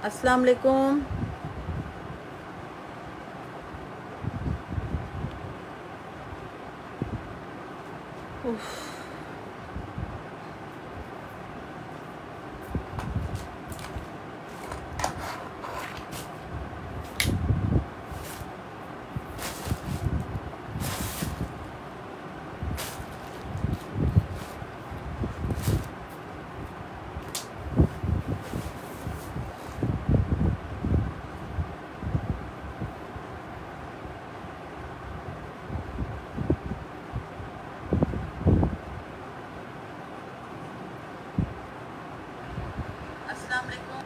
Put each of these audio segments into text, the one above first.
अस्सलाम वालेकुम। अस्सलाम वालेकुम।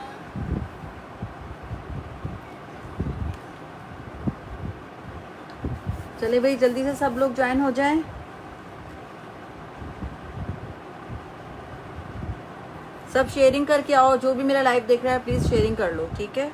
चले भाई, जल्दी से सब लोग ज्वाइन हो जाएं। सब शेयरिंग करके आओ। जो भी मेरा लाइव देख रहा है प्लीज शेयरिंग कर लो, ठीक है।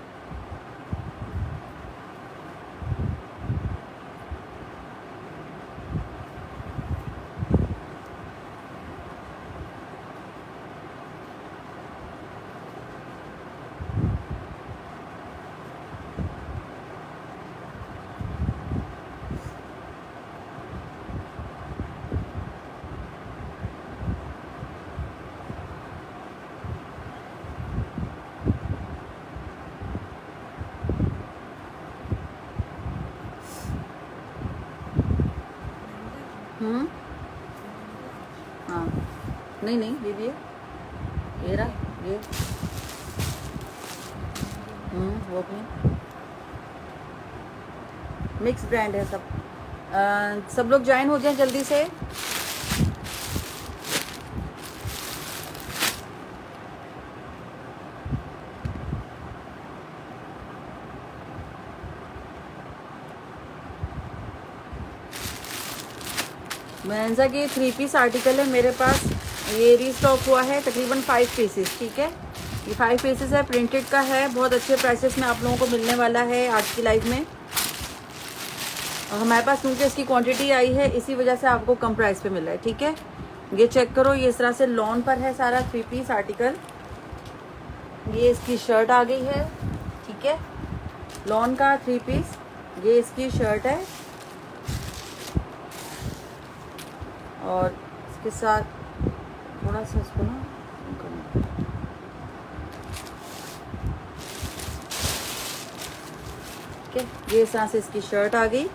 हाँ, नहीं नहीं, ये भी है, ये रहा ये। वो भी मिक्स ब्रांड है सब। सब लोग ज्वाइन हो जाएं जल्दी से। मैंजा की 3 पीस आर्टिकल है मेरे पास। ये रीस्टॉक हुआ है, तकरीबन 5 पीसेस, ठीक है। ये 5 पीसेस है, प्रिंटेड का है, बहुत अच्छे प्राइसेस में आप लोगों को मिलने वाला है आज की लाइव में। और हमारे पास क्योंकि इसकी क्वांटिटी आई है इसी वजह से आपको कम प्राइस पे मिल रहा है, ठीक है। ये चेक करो, ये इस तरह से लॉन पर है सारा 3 पीस आर्टिकल। ये इसकी शर्ट आ गई है, ठीक है, लॉन का 3 पीस। ये इसकी शर्ट है और इसके साथ थोड़ा सा इसको ना ठीक है। ये इस तरह से इसकी शर्ट आ गई।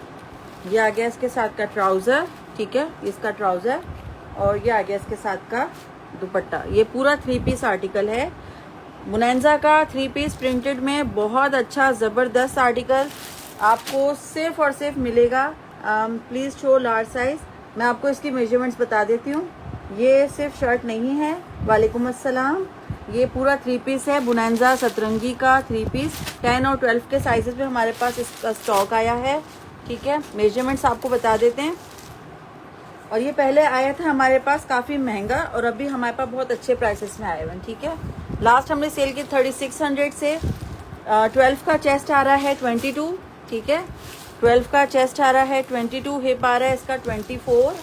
ये आ गया इसके साथ का ट्राउज़र, ठीक है, इसका ट्राउज़र। और ये आ गया इसके साथ का दुपट्टा। ये पूरा 3 पीस आर्टिकल है मुनैंजा का, 3 पीस प्रिंटेड में। बहुत अच्छा ज़बरदस्त आर्टिकल आपको सिर्फ और सिर्फ मिलेगा। Please show large size. मैं आपको इसकी मेजरमेंट्स बता देती हूँ। ये सिर्फ शर्ट नहीं है, वालेकुम अस्सलाम। ये पूरा 3 पीस है बुनैंजा सतरंगी का 3 पीस। 10 और 12 के साइजेस में हमारे पास इसका स्टॉक आया है, ठीक है। मेजरमेंट्स आपको बता देते हैं। और ये पहले आया था हमारे पास काफ़ी महंगा और अभी हमारे पास बहुत अच्छे प्राइसेस में आए हुए हैं, ठीक है। लास्ट हमने सेल की 3600 से। 12 का चेस्ट आ रहा है 22, ठीक है। 12 का चेस्ट आ रहा है 22, हिप आ रहा है इसका 24,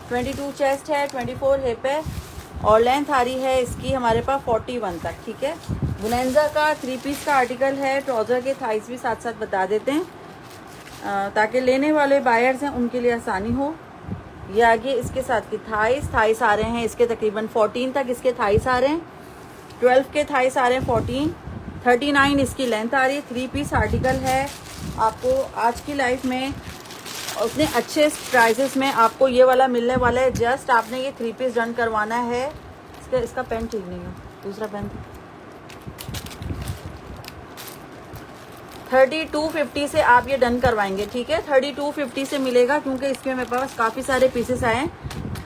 22 चेस्ट है, 24 हिप है। और लेंथ आ रही है इसकी हमारे पास 41 तक, ठीक है। बुनैंजा का 3 पीस का आर्टिकल है। ट्राउज़र के थाइस भी साथ साथ बता देते हैं ताकि लेने वाले बायर्स हैं उनके लिए आसानी हो। ये आगे इसके साथ की थाइस आ रहे हैं इसके तकरीबन 14 तक इसके थाइस आ रहे हैं। 12 के थाइस आ रहे हैं 14, 39 इसकी लेंथ आ रही है। 3 पीस आर्टिकल है। आपको आज की लाइफ में उतने अच्छे प्राइसेस में आपको ये वाला मिलने वाला है। जस्ट आपने ये 3 पीस डन करवाना है। इसका पेन ठीक नहीं है, दूसरा पेन। 3250 से आप ये डन करवाएंगे, ठीक है। 3250 से मिलेगा क्योंकि इसमें मेरे पास काफ़ी सारे पीसेस आए हैं,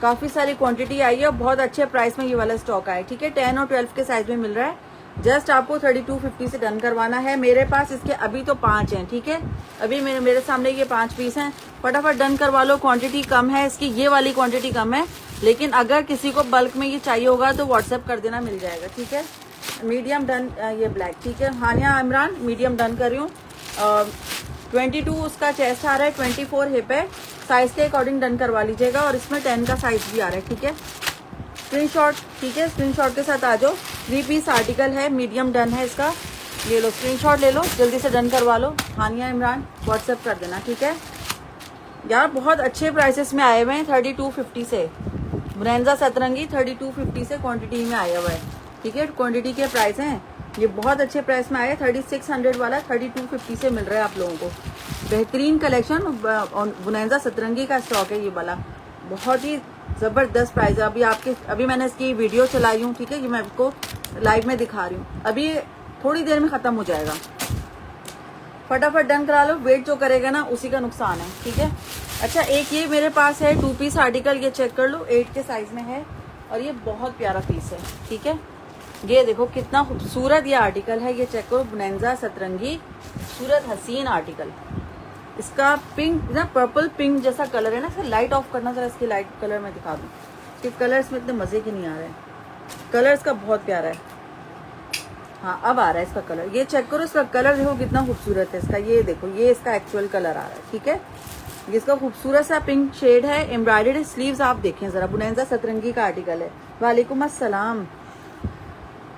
काफ़ी सारी क्वांटिटी आई है और बहुत अच्छे प्राइस में ये वाला स्टॉक आया है, ठीक है। 10 और 12 के साइज में मिल रहा है। जस्ट आपको 3250 से डन करवाना है। मेरे पास इसके अभी तो 5 हैं, ठीक है। अभी मेरे सामने ये 5 पीस हैं। फटाफट डन करवा लो। क्वांटिटी कम है इसकी, ये वाली क्वांटिटी कम है, लेकिन अगर किसी को बल्क में ये चाहिए होगा तो व्हाट्सएप कर देना, मिल जाएगा, ठीक है। मीडियम डन, ये ब्लैक, ठीक है। हानिया इमरान मीडियम डन कर रही हूँ। 22 उसका चेस्ट आ रहा है, 24 हिप है। साइज के अकॉर्डिंग डन करवा लीजिएगा। और इसमें 10 का साइज भी आ रहा है, ठीक है। स्क्रीनशॉट, ठीक है, स्क्रीनशॉट के साथ आ जाओ। 3 पीस आर्टिकल है, मीडियम डन है इसका। ये लो, स्क्रीनशॉट ले लो, जल्दी से डन करवा लो। हानिया इमरान व्हाट्सएप कर देना, ठीक है यार। बहुत अच्छे प्राइसेस में आए हुए हैं 3250 से। बुनेंजा सतरंगी 3250 से क्वांटिटी में आया हुआ है, ठीक है। क्वांटिटी के प्राइस हैं ये, बहुत अच्छे प्राइस में आए हैं। 3600 वाला 3250 से मिल रहा है आप लोगों को। बेहतरीन कलेक्शन बुनेंजा सतरंगी का स्टॉक है ये वाला, बहुत ही ज़बरदस्त प्राइस है। अभी मैंने इसकी वीडियो चलाई हूँ, ठीक है, ये मैं आपको लाइव में दिखा रही हूँ। अभी थोड़ी देर में ख़त्म हो जाएगा, फटाफट डन करा लो। वेट जो करेगा ना उसी का नुकसान है, ठीक है। अच्छा, एक ये मेरे पास है 2 पीस आर्टिकल, ये चेक कर लो, 8 के साइज में है और ये बहुत प्यारा पीस है, ठीक है। ये देखो कितना खूबसूरत ये आर्टिकल है, ये चेक करो। बुनेंजा सतरंगी खूबसूरत हसीन आर्टिकल। इसका पिंक ना, पर्पल पिंक जैसा कलर है ना। इसका लाइट ऑफ करना जरा, इसकी लाइट कलर मैं दिखा दूँ। इसके कलर इसमें इतने मज़े के नहीं आ रहे हैं, कलर इसका बहुत प्यारा है। हाँ, अब आ रहा है इसका कलर, ये चेक करो। इसका कलर देखो कितना खूबसूरत है इसका, ये देखो, ये इसका एक्चुअल कलर आ रहा है, ठीक है। इसका खूबसूरत सा पिंक शेड है, एम्ब्रॉयडर्ड स्लीव्स आप देखें जरा। बुनेंजा सतरंगी का आर्टिकल है। वालेकुम अस्सलाम।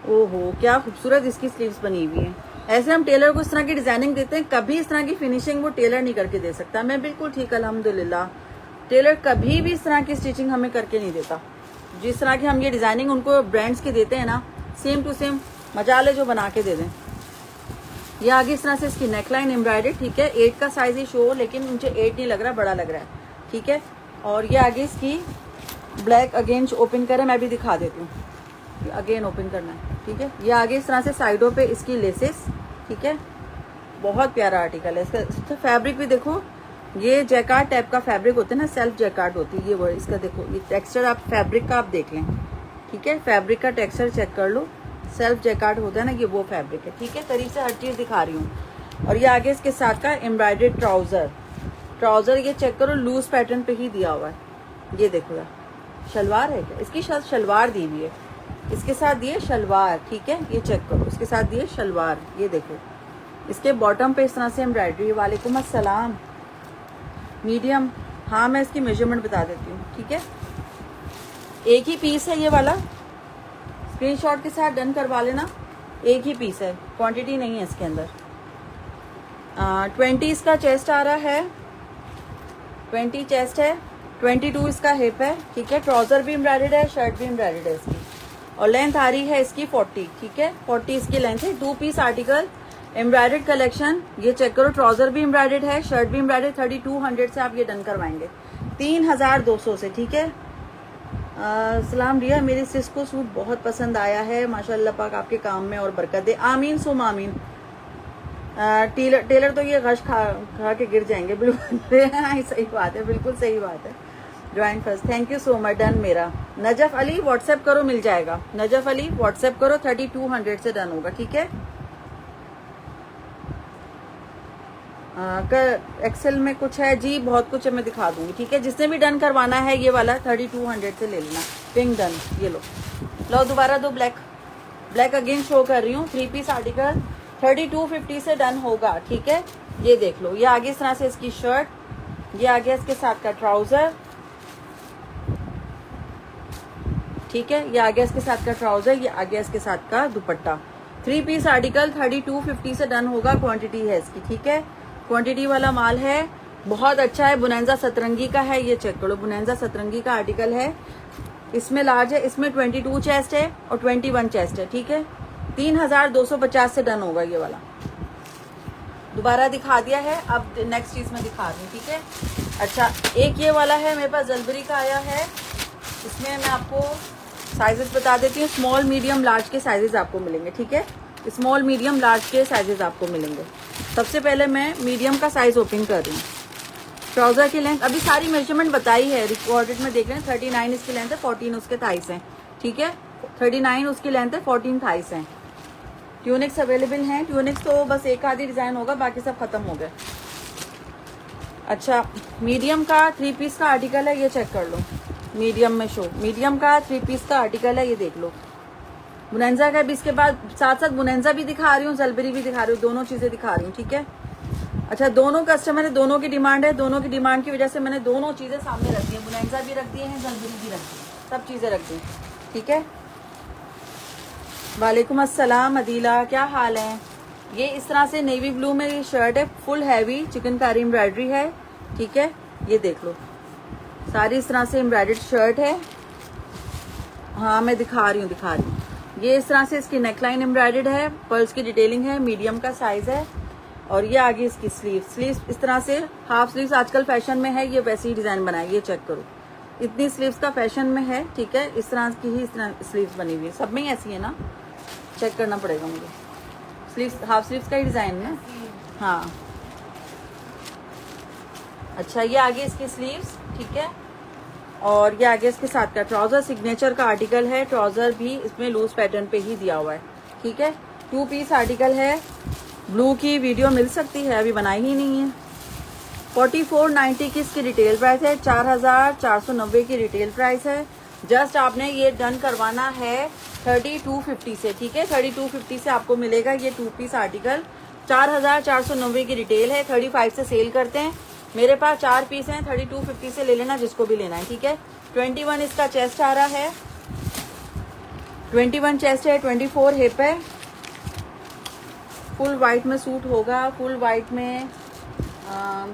ओहो, क्या खूबसूरत इसकी स्लीव्स बनी हुई है। ऐसे हम टेलर को इस तरह की डिजाइनिंग देते हैं, कभी इस तरह की फिनिशिंग वो टेलर नहीं करके दे सकता। मैं बिल्कुल ठीक, अल्हम्दुलिल्लाह। टेलर कभी भी इस तरह की स्टिचिंग हमें करके नहीं देता। जिस तरह की हम ये डिजाइनिंग उनको ब्रांड्स की देते हैं ना, सेम टू सेम मजाले जो बना के दे दें। ये आगे इस तरह से इसकी नेकलाइन एम्ब्रॉयडर्ड, ठीक है। 8 का साइज ही शो, लेकिन मुझे 8 नहीं लग रहा, बड़ा लग रहा है, ठीक है। और ये आगे इसकी ब्लैक अगेन ओपन करें, मैं भी दिखा देती हूँ, अगेन ओपन करना है, ठीक है। ये आगे इस तरह से साइडों पे इसकी लेसेस, ठीक है। बहुत प्यारा आर्टिकल है। इसका फैब्रिक भी देखो, ये जैकार्ड टाइप का फैब्रिक होता है ना, सेल्फ जैकार्ड होती है ये वो। इसका देखो ये टेक्सचर, आप फैब्रिक का आप देख लें, ठीक है। फैब्रिक का टेक्सचर चेक कर लो, सेल्फ जैकार्ड होता है ना, ये वो फैब्रिक है, ठीक है। करीब से हर चीज़ दिखा रही हूँ। और ये आगे इसके साथ का एम्ब्रॉयडर्ड ट्राउजर ये चेक करो, लूज पैटर्न पे ही दिया हुआ है। ये देखो यार, शलवार है क्या इसकी? शायद शलवार दी हुई है, इसके साथ दिए शलवार, ठीक है। ये चेक करो, इसके साथ दिए शलवार, ये देखो। इसके बॉटम पे इस तरह से एम्ब्रॉयडरी। वालेकुम अस्सलाम। मीडियम, हाँ मैं इसकी मेजरमेंट बता देती हूँ, ठीक है। एक ही पीस है ये वाला, स्क्रीनशॉट के साथ डन करवा लेना। एक ही पीस है, क्वांटिटी नहीं है इसके अंदर। 20 इसका चेस्ट आ रहा है, 20 चेस्ट है, 22 इसका हिप है, ठीक है। ट्राउजर भी एम्ब्रॉयडर्ड है, शर्ट भी एम्ब्रॉयडर्ड है इसकी। और लेंथ आ रही है इसकी 40, ठीक है। 40 इसकी लेंथ है। 2 पीस आर्टिकल, एम्ब्रॉयडर्ड कलेक्शन। ये चेक करो, ट्राउजर भी एम्ब्रॉयडर्ड है, शर्ट भी एम्ब्रॉयडर्ड। 3200 से आप ये डन करवाएंगे, 3200 से, ठीक है। सलाम रिया, मेरी सिस को सूट बहुत पसंद आया है, माशाल्लाह पाक आपके काम में और बरकत दे, आमीन सुम आमीन। टेलर तो ये गश खा के गिर जाएंगे, बिल्कुल सही बात है, बिल्कुल सही बात है। Join first, thank you so much, done मेरा। नजफ अली व्हाट्सएप करो, मिल जाएगा। नजफ अली व्हाट्सएप करो, 3200 से डन होगा, ठीक है। एक्सेल में कुछ है जी, बहुत कुछ है, मैं दिखा दूंगी, ठीक है। जिसने भी डन करवाना है ये वाला 3200 से ले लेना। पिंक डन, ये लो दोबारा दो। ब्लैक अगेन शो कर रही हूँ। 3 पीस आर्टिकल 3250 से डन होगा, ठीक है। ये देख लो, ये आगे इस तरह से इसकी शर्ट, ये आगे इसके साथ का ट्राउजर, ठीक है। ये आगे इसके साथ का ट्राउजर, ये आगे इसके साथ का दुपट्टा। 3 पीस आर्टिकल 3250 से डन होगा। क्वांटिटी है इसकी, ठीक है। क्वांटिटी वाला माल है, बहुत अच्छा है। बुनेंजा सतरंगी का है, ये चेक करो, बुनेंजा सतरंगी का आर्टिकल है। इसमें लार्ज है, इसमें 22 चेस्ट है और 21 चेस्ट है, ठीक है। 3250 से डन होगा ये वाला। दोबारा दिखा दिया है, अब नेक्स्ट चीज में दिखा रही हूँ, ठीक है। अच्छा, एक ये वाला है मेरे पास, जलबरी का आया है। इसमें मैं आपको साइजेस बता देती हूँ। स्मॉल मीडियम लार्ज के साइजेस आपको मिलेंगे, ठीक है। स्मॉल मीडियम लार्ज के साइजेस आपको मिलेंगे। सबसे पहले मैं मीडियम का साइज ओपन कर रही हूँ। ट्राउजर की लेंथ अभी सारी मेजरमेंट बताई है, रिकॉर्डेड में देख रहे हैं। 39 इसकी लेंथ है, 14 उसके थाइस हैं, ठीक है। 39 उसकी लेंथ है, 14 थाइस हैं। ट्यूनिक्स अवेलेबल हैं। ट्यूनिक्स तो बस एक आधी डिजाइन होगा, बाकी सब खत्म हो गए। अच्छा, मीडियम का 3 पीस का आर्टिकल है, ये चेक कर लो। मीडियम में शो, मीडियम का 3 पीस का आर्टिकल है, ये देख लो। बुनेंजा का भी इसके बाद साथ साथ बुनेंजा भी दिखा रही हूँ, जलबरी भी दिखा रही हूँ, दोनों चीजें दिखा रही हूँ, ठीक है। अच्छा, दोनों कस्टमर है, दोनों की डिमांड है, दोनों की डिमांड की वजह से मैंने दोनों चीजें सामने रख दी है। बुनेंजा भी रख दिए हैं, जलबरी भी रख दी, सब चीजें रख दी, ठीक है। वालेकुम अस्सलाम अदीला, क्या हाल है? ये इस तरह से नेवी ब्लू में ये शर्ट है, फुल हैवी चिकनकारी एम्ब्रॉयडरी है, ठीक है। ये देख लो, सारी इस तरह से एम्ब्रॉयडर्ड शर्ट है। हाँ मैं दिखा रही हूँ। ये इस तरह से इसकी नेकलाइन एम्ब्रॉयडर्ड है, पर्ल्स की डिटेलिंग है, मीडियम का साइज है। और ये आगे इसकी स्लीव्स इस तरह से हाफ स्लीव्स आजकल फैशन में है, ये वैसे ही डिजाइन बनाया, ये चेक करो, इतनी स्लीव्स का फैशन में है, ठीक है। इस तरह की ही इस तरह स्लीव्स बनी हुई है, सब में ही ऐसी है ना, चेक करना पड़ेगा मुझे। स्लीव्स हाफ स्लीव्स का ही डिजाइन ना, हाँ। अच्छा ये आगे इसकी स्लीव्स, ठीक है। और ये आगे इसके साथ का ट्राउजर, सिग्नेचर का आर्टिकल है, ट्राउजर भी इसमें लूज पैटर्न पे ही दिया हुआ है, ठीक है। 2 पीस आर्टिकल है। ब्लू की वीडियो मिल सकती है, अभी बनाई ही नहीं है। 4490 की इसकी रिटेल प्राइस है, 4490 की रिटेल प्राइस है। जस्ट आपने ये डन करवाना है 3250 से, ठीक है। 3250 से आपको मिलेगा ये 2 पीस आर्टिकल। 4490 की रिटेल है, 35 से सेल करते हैं। मेरे पास 4 पीस हैं, 3250 से ले लेना जिसको भी लेना है, ठीक है। 21 इसका चेस्ट आ रहा है, 21 चेस्ट है, 24 हिप है। फुल वाइट में सूट होगा, फुल वाइट में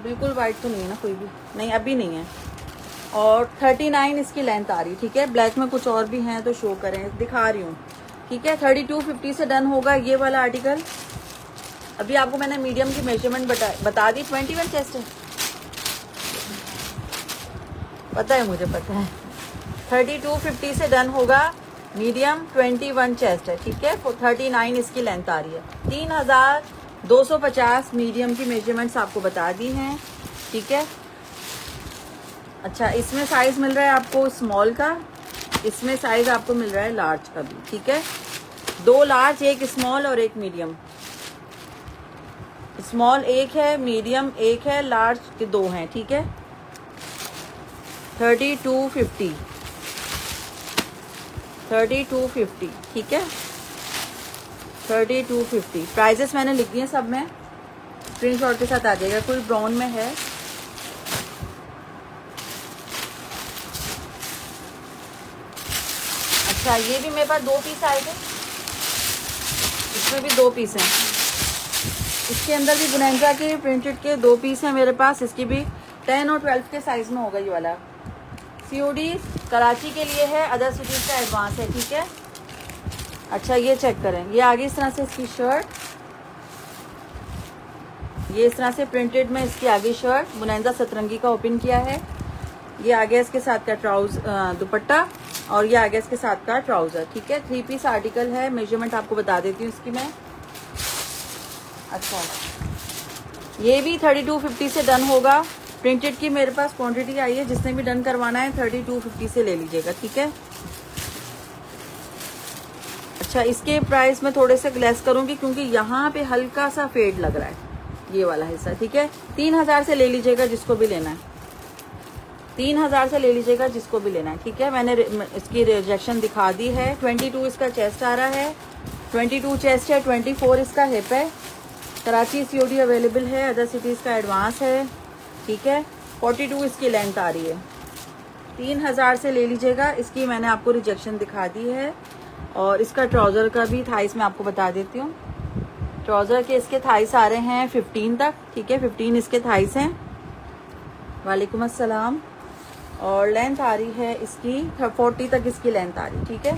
बिल्कुल वाइट तो नहीं है ना कोई भी, नहीं अभी नहीं है। और 39 इसकी लेंथ आ रही, ठीक है। ब्लैक में कुछ और भी हैं तो शो करें, दिखा रही हूँ, ठीक है। 3250 से डन होगा ये वाला आर्टिकल। अभी आपको मैंने मीडियम की मेजरमेंट बता दी। 21 चेस्ट है, पता है मुझे, पता है। 3250 से डन होगा, मीडियम 21 चेस्ट है, ठीक है। 39 इसकी लेंथ आ रही है। 3250 मीडियम की मेजरमेंट्स आपको बता दी हैं, ठीक है। अच्छा इसमें साइज मिल रहा है आपको स्मॉल का, इसमें साइज आपको मिल रहा है लार्ज का भी, ठीक है। 2 लार्ज, 1 स्मॉल और 1 मीडियम। स्मॉल 1 है, मीडियम 1 है, लार्ज के 2 हैं, ठीक है। 3250, 3250, ठीक है। 3250 प्राइजेस मैंने लिख दिए सब में, स्क्रीनशॉट के साथ आ जाएगा। कोई ब्राउन में है, अच्छा ये भी मेरे पास 2 पीस आए थे, इसमें भी 2 पीस हैं। इसके अंदर भी बुनेंजा के प्रिंटेड के 2 पीस हैं मेरे पास, इसकी भी 10 और 12 के साइज में होगा ये वाला। COD कराची के लिए है, अदर सिटीज का एडवांस है, ठीक है। अच्छा ये चेक करें, ये आगे इस तरह से इसकी शर्ट, ये इस तरह से प्रिंटेड में इसकी आगे शर्ट, बुनेंजा सतरंगी का ओपन किया है। ये आगे इसके साथ का ट्राउजर दुपट्टा, और ये आगे इसके साथ का ट्राउजर, ठीक है। 3 पीस आर्टिकल है, मेजरमेंट आपको बता देती हूँ इसकी मैं। अच्छा ये भी 3250 से डन होगा। प्रिंटेड की मेरे पास क्वांटिटी आई है, जिसने भी डन करवाना है 3250 से ले लीजिएगा, ठीक है। अच्छा इसके प्राइस में थोड़े से लेस करूंगी क्योंकि यहाँ पे हल्का सा फेड लग रहा है ये वाला हिस्सा, ठीक है। 3000 से ले लीजिएगा जिसको भी लेना है, 3000 से ले लीजिएगा जिसको भी लेना है, ठीक है। मैंने इसकी रिजेक्शन दिखा दी है। 22 इसका चेस्ट आ रहा है, 22 चेस्ट है, 24 इसका हिप है। कराची COD अवेलेबल है, अदर सिटीज़ का एडवांस है, ठीक है। 42 इसकी लेंथ आ रही है, 3000 से ले लीजिएगा। इसकी मैंने आपको रिजेक्शन दिखा दी है। और इसका ट्राउज़र का भी थाइस मैं आपको बता देती हूँ। ट्राउज़र के इसके थाइस आ रहे हैं 15 तक, ठीक है। 15 इसके थाइस हैं। वालेकुम अस्सलाम। और लेंथ आ रही है इसकी 40 तक इसकी लेंथ आ रही, ठीक है।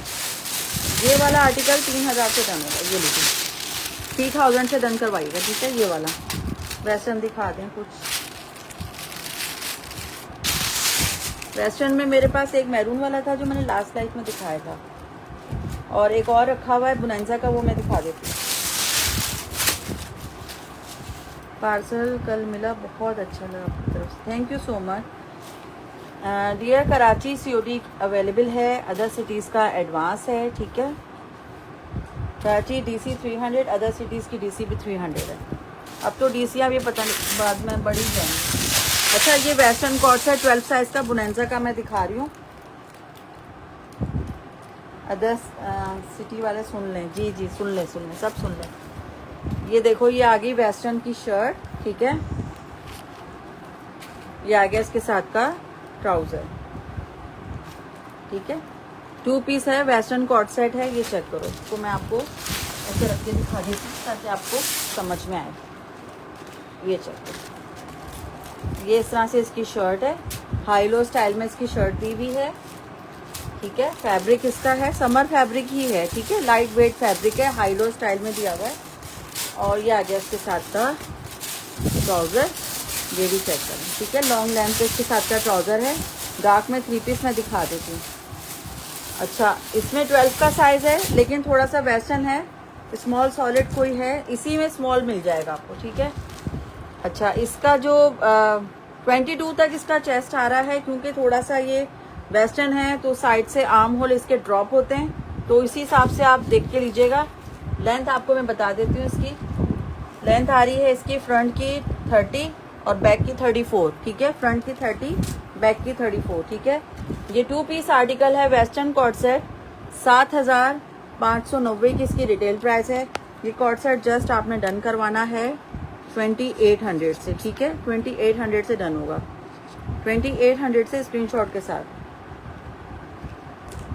ये वाला आर्टिकल 3000 से डन होगा, ये लीजिए 3000 से डन करवाइएगा, ठीक है। ये वाला वेस्टर्न दिखा दें कुछ। वेस्टर्न में मेरे पास एक मैरून वाला था जो मैंने लास्ट लाइफ में दिखाया था, और एक और रखा हुआ है बुनेंजा का, वो मैं दिखा देती हूँ। पार्सल कल मिला, बहुत अच्छा लगा आपकी तरफ से, thank you so much dear. Karachi COD available है, अदर सिटीज़ का एडवांस है, ठीक है। कराची DC 300, अदर सिटीज़ की DC भी 300 है। अब तो DC अब ये पता नहीं बाद में बढ़ी जाएंगी। अच्छा ये वेस्टर्न कॉट है 12 साइज़ का, बुनेंजा का मैं दिखा रही हूँ। अदर सिटी वाले सुन लें, जी जी सुन लें, सब सुन लें। ये देखो ये आ गई वेस्टर्न की शर्ट, ठीक है। ये आ गया इसके साथ का ट्राउज़र, ठीक है। 2 पीस है, वेस्टर्न कॉट सेट है, ये चेक करो। इसको मैं आपको ऐसे रख के दिखा देती हूँ ताकि आपको समझ में आए। ये चेक, ये इस तरह से इसकी शर्ट है, हाई लो स्टाइल में इसकी शर्ट दी हुई है, ठीक है। फैब्रिक इसका है समर फैब्रिक ही है, ठीक है, लाइट वेट फैब्रिक है, हाई लो स्टाइल में दिया हुआ है। और ये आ गया इसके साथ का ट्राउज़र, ये भी चेक करें, ठीक है। लॉन्ग लेंथ पे इसके साथ का ट्राउज़र है। गाक में 3 पीस मैं दिखा देती हूँ। अच्छा, इसमें 12 का साइज़ है, लेकिन थोड़ा सा वेस्टर्न है, स्मॉल सॉलिड कोई है, इसी में स्मॉल मिल जाएगा आपको, ठीक है। अच्छा, इसका जो 22 तक इसका चेस्ट आ रहा है, क्योंकि थोड़ा सा ये वेस्टर्न है तो साइड से आर्म होल इसके ड्रॉप होते हैं, तो इसी हिसाब से आप देख के लीजिएगा। लेंथ आपको मैं बता देती हूँ। इसकी लेंथ आ रही है इसकी फ्रंट की 30 और बैक की 34, ठीक है। फ्रंट की 30, बैक की 34, ठीक है। ये 2 पीस आर्टिकल है, वेस्टर्न कॉर्ड सेट, 7,590 की इसकी रिटेल प्राइस है। ये कॉर्ड सेट जस्ट आपने डन करवाना है 2800 से, ठीक है। 2800 से डन होगा, 2800 से स्क्रीनशॉट के साथ।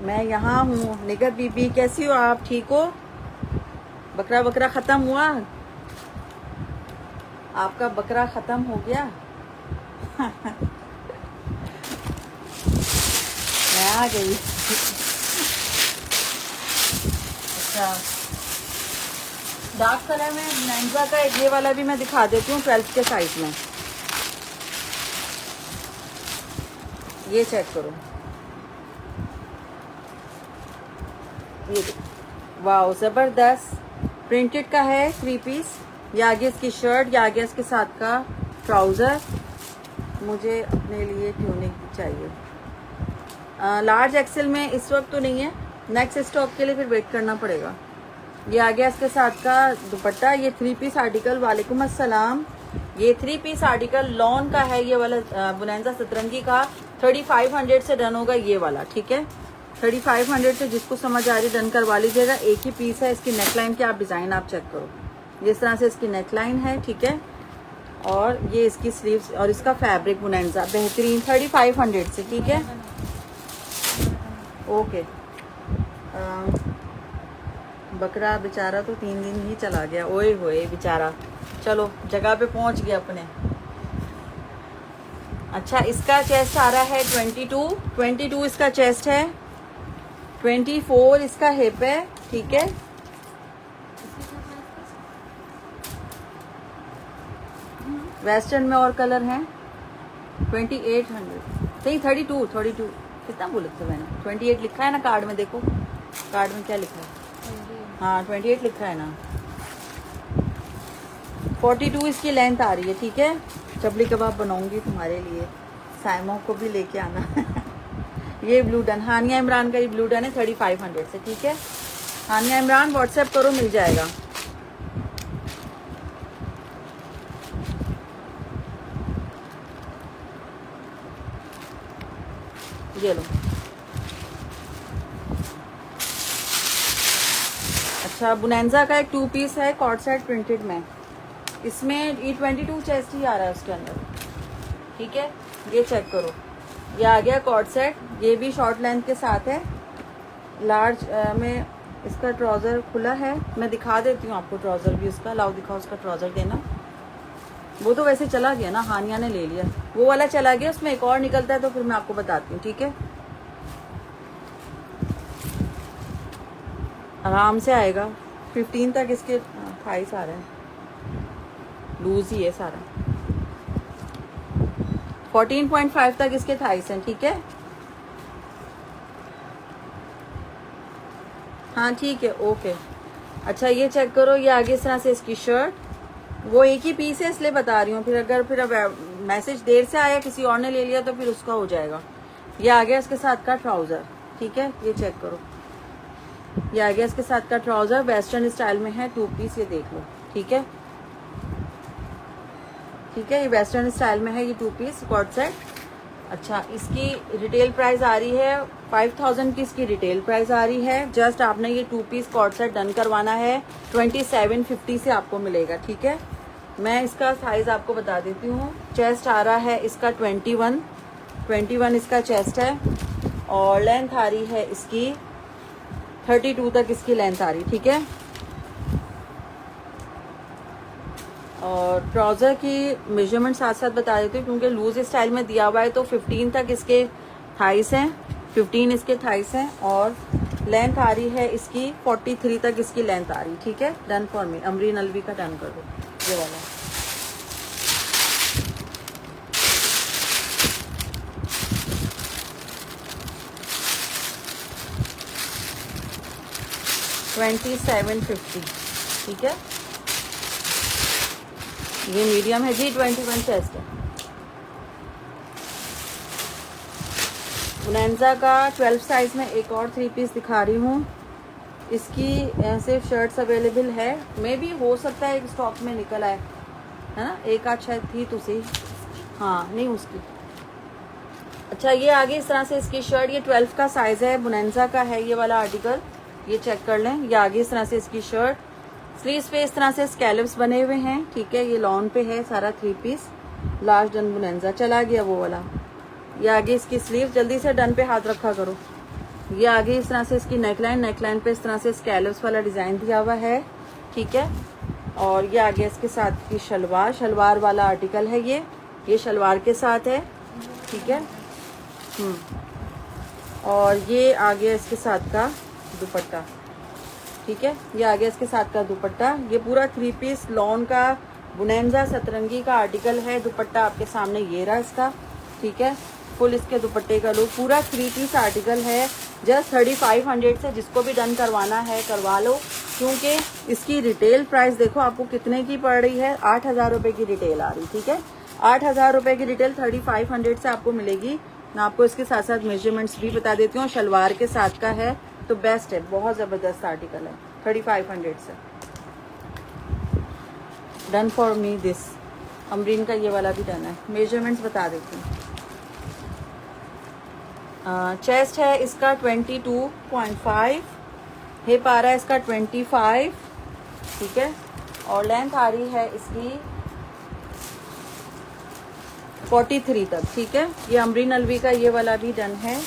मैं यहाँ हूँ। निगत बीबी कैसी हो आप, ठीक हो? बकरा बकरा ख़त्म हुआ? आपका बकरा ख़त्म हो गया? मैं आ गई। अच्छा, डार्क कलर में नैंजा का ये वाला भी मैं दिखा देती हूँ 12 के साइज में। ये चेक करो, ये वाओ ज़बरदस्त प्रिंटेड का है 3 पीस। ये आगे इसकी शर्ट, ये आगे इसके साथ का ट्राउज़र। मुझे अपने लिए ट्यूनिक चाहिए, लार्ज एक्सेल में इस वक्त तो नहीं है, नेक्स्ट स्टॉक के लिए फिर वेट करना पड़ेगा। ये आ गया इसके साथ का दुपट्टा। ये 3 पीस आर्टिकल, वालेकुम अस्सलाम। ये 3 पीस आर्टिकल लॉन का है, ये वाला बुनैंजा सतरंगी का। 3500 से डन होगा ये वाला, ठीक है। 3500 से जिसको समझ आ रही डन करवा लीजिएगा। एक ही पीस है। इसकी नेकलाइन की आप डिज़ाइन आप चेक करो, जिस तरह से इसकी नेकलाइन है, ठीक है। और ये इसकी स्लीव्स और इसका फैब्रिक बुनैंजा बेहतरीन 3500 से, ठीक है। ओके, बकरा बेचारा तो 3 दिन ही चला गया, ओए होए बेचारा। चलो जगह पे पहुंच गया अपने। अच्छा, इसका चेस्ट आ रहा है 22 इसका चेस्ट है, 24 इसका हिप है, ठीक है। वेस्टर्न में और कलर हैं। 2800 नहीं, 32 कितना बोले थे मैंने? 28 लिखा है ना कार्ड में, देखो कार्ड में क्या लिखा है। हाँ 28 लिखा है ना। 42 इसकी लेंथ आ रही है, ठीक है। चबली कबाब बनाऊंगी तुम्हारे लिए, साइमों को भी लेके आना। ये ब्लू डन, हानिया इमरान का ये ब्लू डन है 3500 से, ठीक है। हानिया इमरान व्हाट्सएप करो, मिल जाएगा। ये लो। अच्छा, बुनैंजा का एक 2 पीस है कॉर्ड सेट प्रिंटेड में। इसमें E22 चेस्ट ही आ रहा है उसके अंदर, ठीक है। ये चेक करो, ये आ गया कॉर्ड सेट। ये भी शॉर्ट लेंथ के साथ है। लार्ज में इसका ट्राउज़र खुला है। मैं दिखा देती हूँ आपको ट्राउज़र भी उसका। लाओ दिखाओ उसका ट्राउज़र देना। वो तो वैसे चला गया ना, हानिया ने ले लिया, वो वाला चला गया। उसमें एक और निकलता है तो फिर मैं आपको बताती हूँ, ठीक है। आराम से आएगा। 15 तक इसके थाइस आ रहे हैं, लूज ही है सारा। 14.5 तक इसके थाइस हैं, ठीक है। हाँ ठीक है, ओके। अच्छा, ये चेक करो, ये आगे इस तरह से इसकी शर्ट। वो एक ही पीस है इसलिए बता रही हूँ, फिर अगर फिर अब मैसेज देर से आया, किसी और ने ले लिया तो फिर उसका हो जाएगा। ये आ गया इसके साथ का ट्राउज़र, ठीक है। ये चेक करो, ये आ गया इसके साथ का ट्राउज़र, वेस्टर्न स्टाइल में है, 2 पीस। ये देख लो, ठीक है, ठीक है। ये वेस्टर्न स्टाइल में है, ये 2 पीस कॉर्ड सेट। अच्छा, इसकी रिटेल प्राइस आ रही है 5000 की, इसकी रिटेल प्राइस आ रही है। जस्ट आपने ये 2 पीस कॉर्ड सेट डन करवाना है, 2750 से आपको मिलेगा, ठीक है। मैं इसका साइज आपको बता देती हूँ। चेस्ट आ रहा है इसका 21 इसका चेस्ट है, और लेंथ आ रही है इसकी 32 तक इसकी लेंथ आ रही, ठीक है। और ट्राउज़र की मेजरमेंट साथ साथ बता देती हूँ क्योंकि लूज स्टाइल में दिया हुआ है। तो 15 तक इसके थाइस हैं, 15 इसके थाइस हैं और लेंथ आ रही है इसकी 43 तक इसकी लेंथ आ रही। ठीक है, done for me. Amreen Alvi का डन कर दो ये वाला। $27.50। ठीक है, ये मीडियम है जी, 21 चेस्ट है। बोनेंजा का 12 साइज में एक और 3 पीस दिखा रही हूँ। इसकी सिर्फ शर्ट्स अवेलेबल है, मे भी हो सकता है एक स्टॉक में निकल आए, है ना, एक आध शायद थी तो सही। हाँ नहीं उसकी। अच्छा ये आगे इस तरह से इसकी शर्ट, ये 12 का साइज है, बोनेंजा का है ये वाला आर्टिकल, ये चेक कर लें। ये आगे इस तरह से इसकी शर्ट, स्लीव्स पे इस तरह से स्कैलप्स बने हुए हैं। ठीक है, ये लॉन पे है सारा 3 पीस, लार्ज डन बोनेंजा। चला गया वो वाला। ये आगे इसकी स्लीव, जल्दी से डन पे हाथ रखा करो। ये आगे इस तरह से इसकी नेकलाइन, नेकलाइन पे इस तरह से स्कैलप्स वाला डिजाइन दिया हुआ है। ठीक है, और ये आगे इसके साथ की शलवार, शलवार वाला आर्टिकल है ये शलवार के साथ है। ठीक है, और ये आगे इसके साथ का दुपट्टा। ठीक है, ये आगे इसके साथ का दुपट्टा। ये पूरा 3 पीस लॉन का बोनेंजा सतरंगी का आर्टिकल है। दुपट्टा आपके सामने ये रहा इसका। ठीक है, फुल इसके दुपट्टे का लुक, पूरा 3 पीस आर्टिकल है। जस्ट 3500 से जिसको भी डन करवाना है करवा लो, क्योंकि इसकी रिटेल प्राइस देखो आपको कितने की पड़ रही है, 8000 रुपए की रिटेल आ रही। ठीक है, 8000 रुपए की रिटेल 3500 से आपको मिलेगी। मैं आपको इसके साथ साथ मेजरमेंट्स भी बता देती हूँ। शलवार के साथ का है तो बेस्ट है, बहुत जबरदस्त आर्टिकल है। 3500 से done for me this. Amreen का ये वाला भी डन है। मेजरमेंट्स बता देती हूँ। चेस्ट है इसका 22.5, हिप आ रहा है इसका 25। ठीक है, और लेंथ आ रही है इसकी 43 तक। ठीक है, ये अमरीन अलवी का ये वाला भी डन है।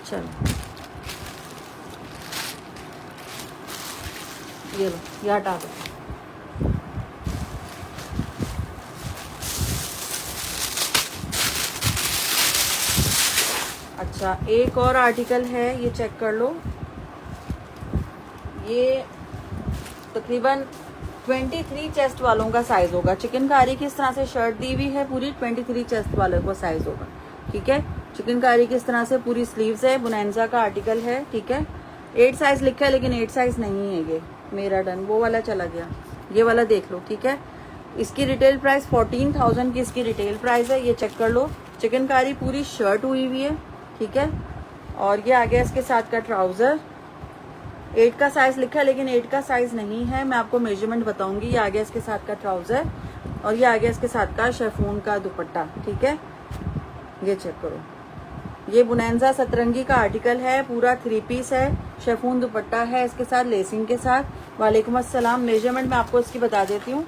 चलो ये लो, ये हटा दो। अच्छा एक और आर्टिकल है, ये चेक कर लो। ये तकरीबन 23 चेस्ट वालों का साइज होगा। चिकनकारी की इस तरह से शर्ट दी हुई है, पूरी 23 चेस्ट वालों का साइज होगा। ठीक है, चिकनकारी की इस तरह से पूरी स्लीव्स है, बोनेंजा का आर्टिकल है। ठीक है, 8 साइज लिखा है लेकिन 8 साइज नहीं है ये मेरा डन, वो वाला चला गया। ये वाला देख लो। ठीक है, इसकी रिटेल प्राइस 14,000 की इसकी रिटेल प्राइस है। ये चेक कर लो, चिकनकारी पूरी शर्ट हुई हुई है। ठीक है, और ये आ गया इसके साथ का ट्राउजर। 8 का साइज लिखा है लेकिन 8 का साइज नहीं है, मैं आपको मेजरमेंट बताऊंगी। ये आ गया इसके साथ का ट्राउजर और ये आ गया इसके साथ का शेफून का दुपट्टा। ठीक है, ये चेक करो, ये बोनेंजा सतरंगी का आर्टिकल है, पूरा 3 पीस है, शेफून दुपट्टा है इसके साथ लेसिंग के साथ। वालेकुम अस्सलाम। मेजरमेंट मैं आपको इसकी बता देती हूँ।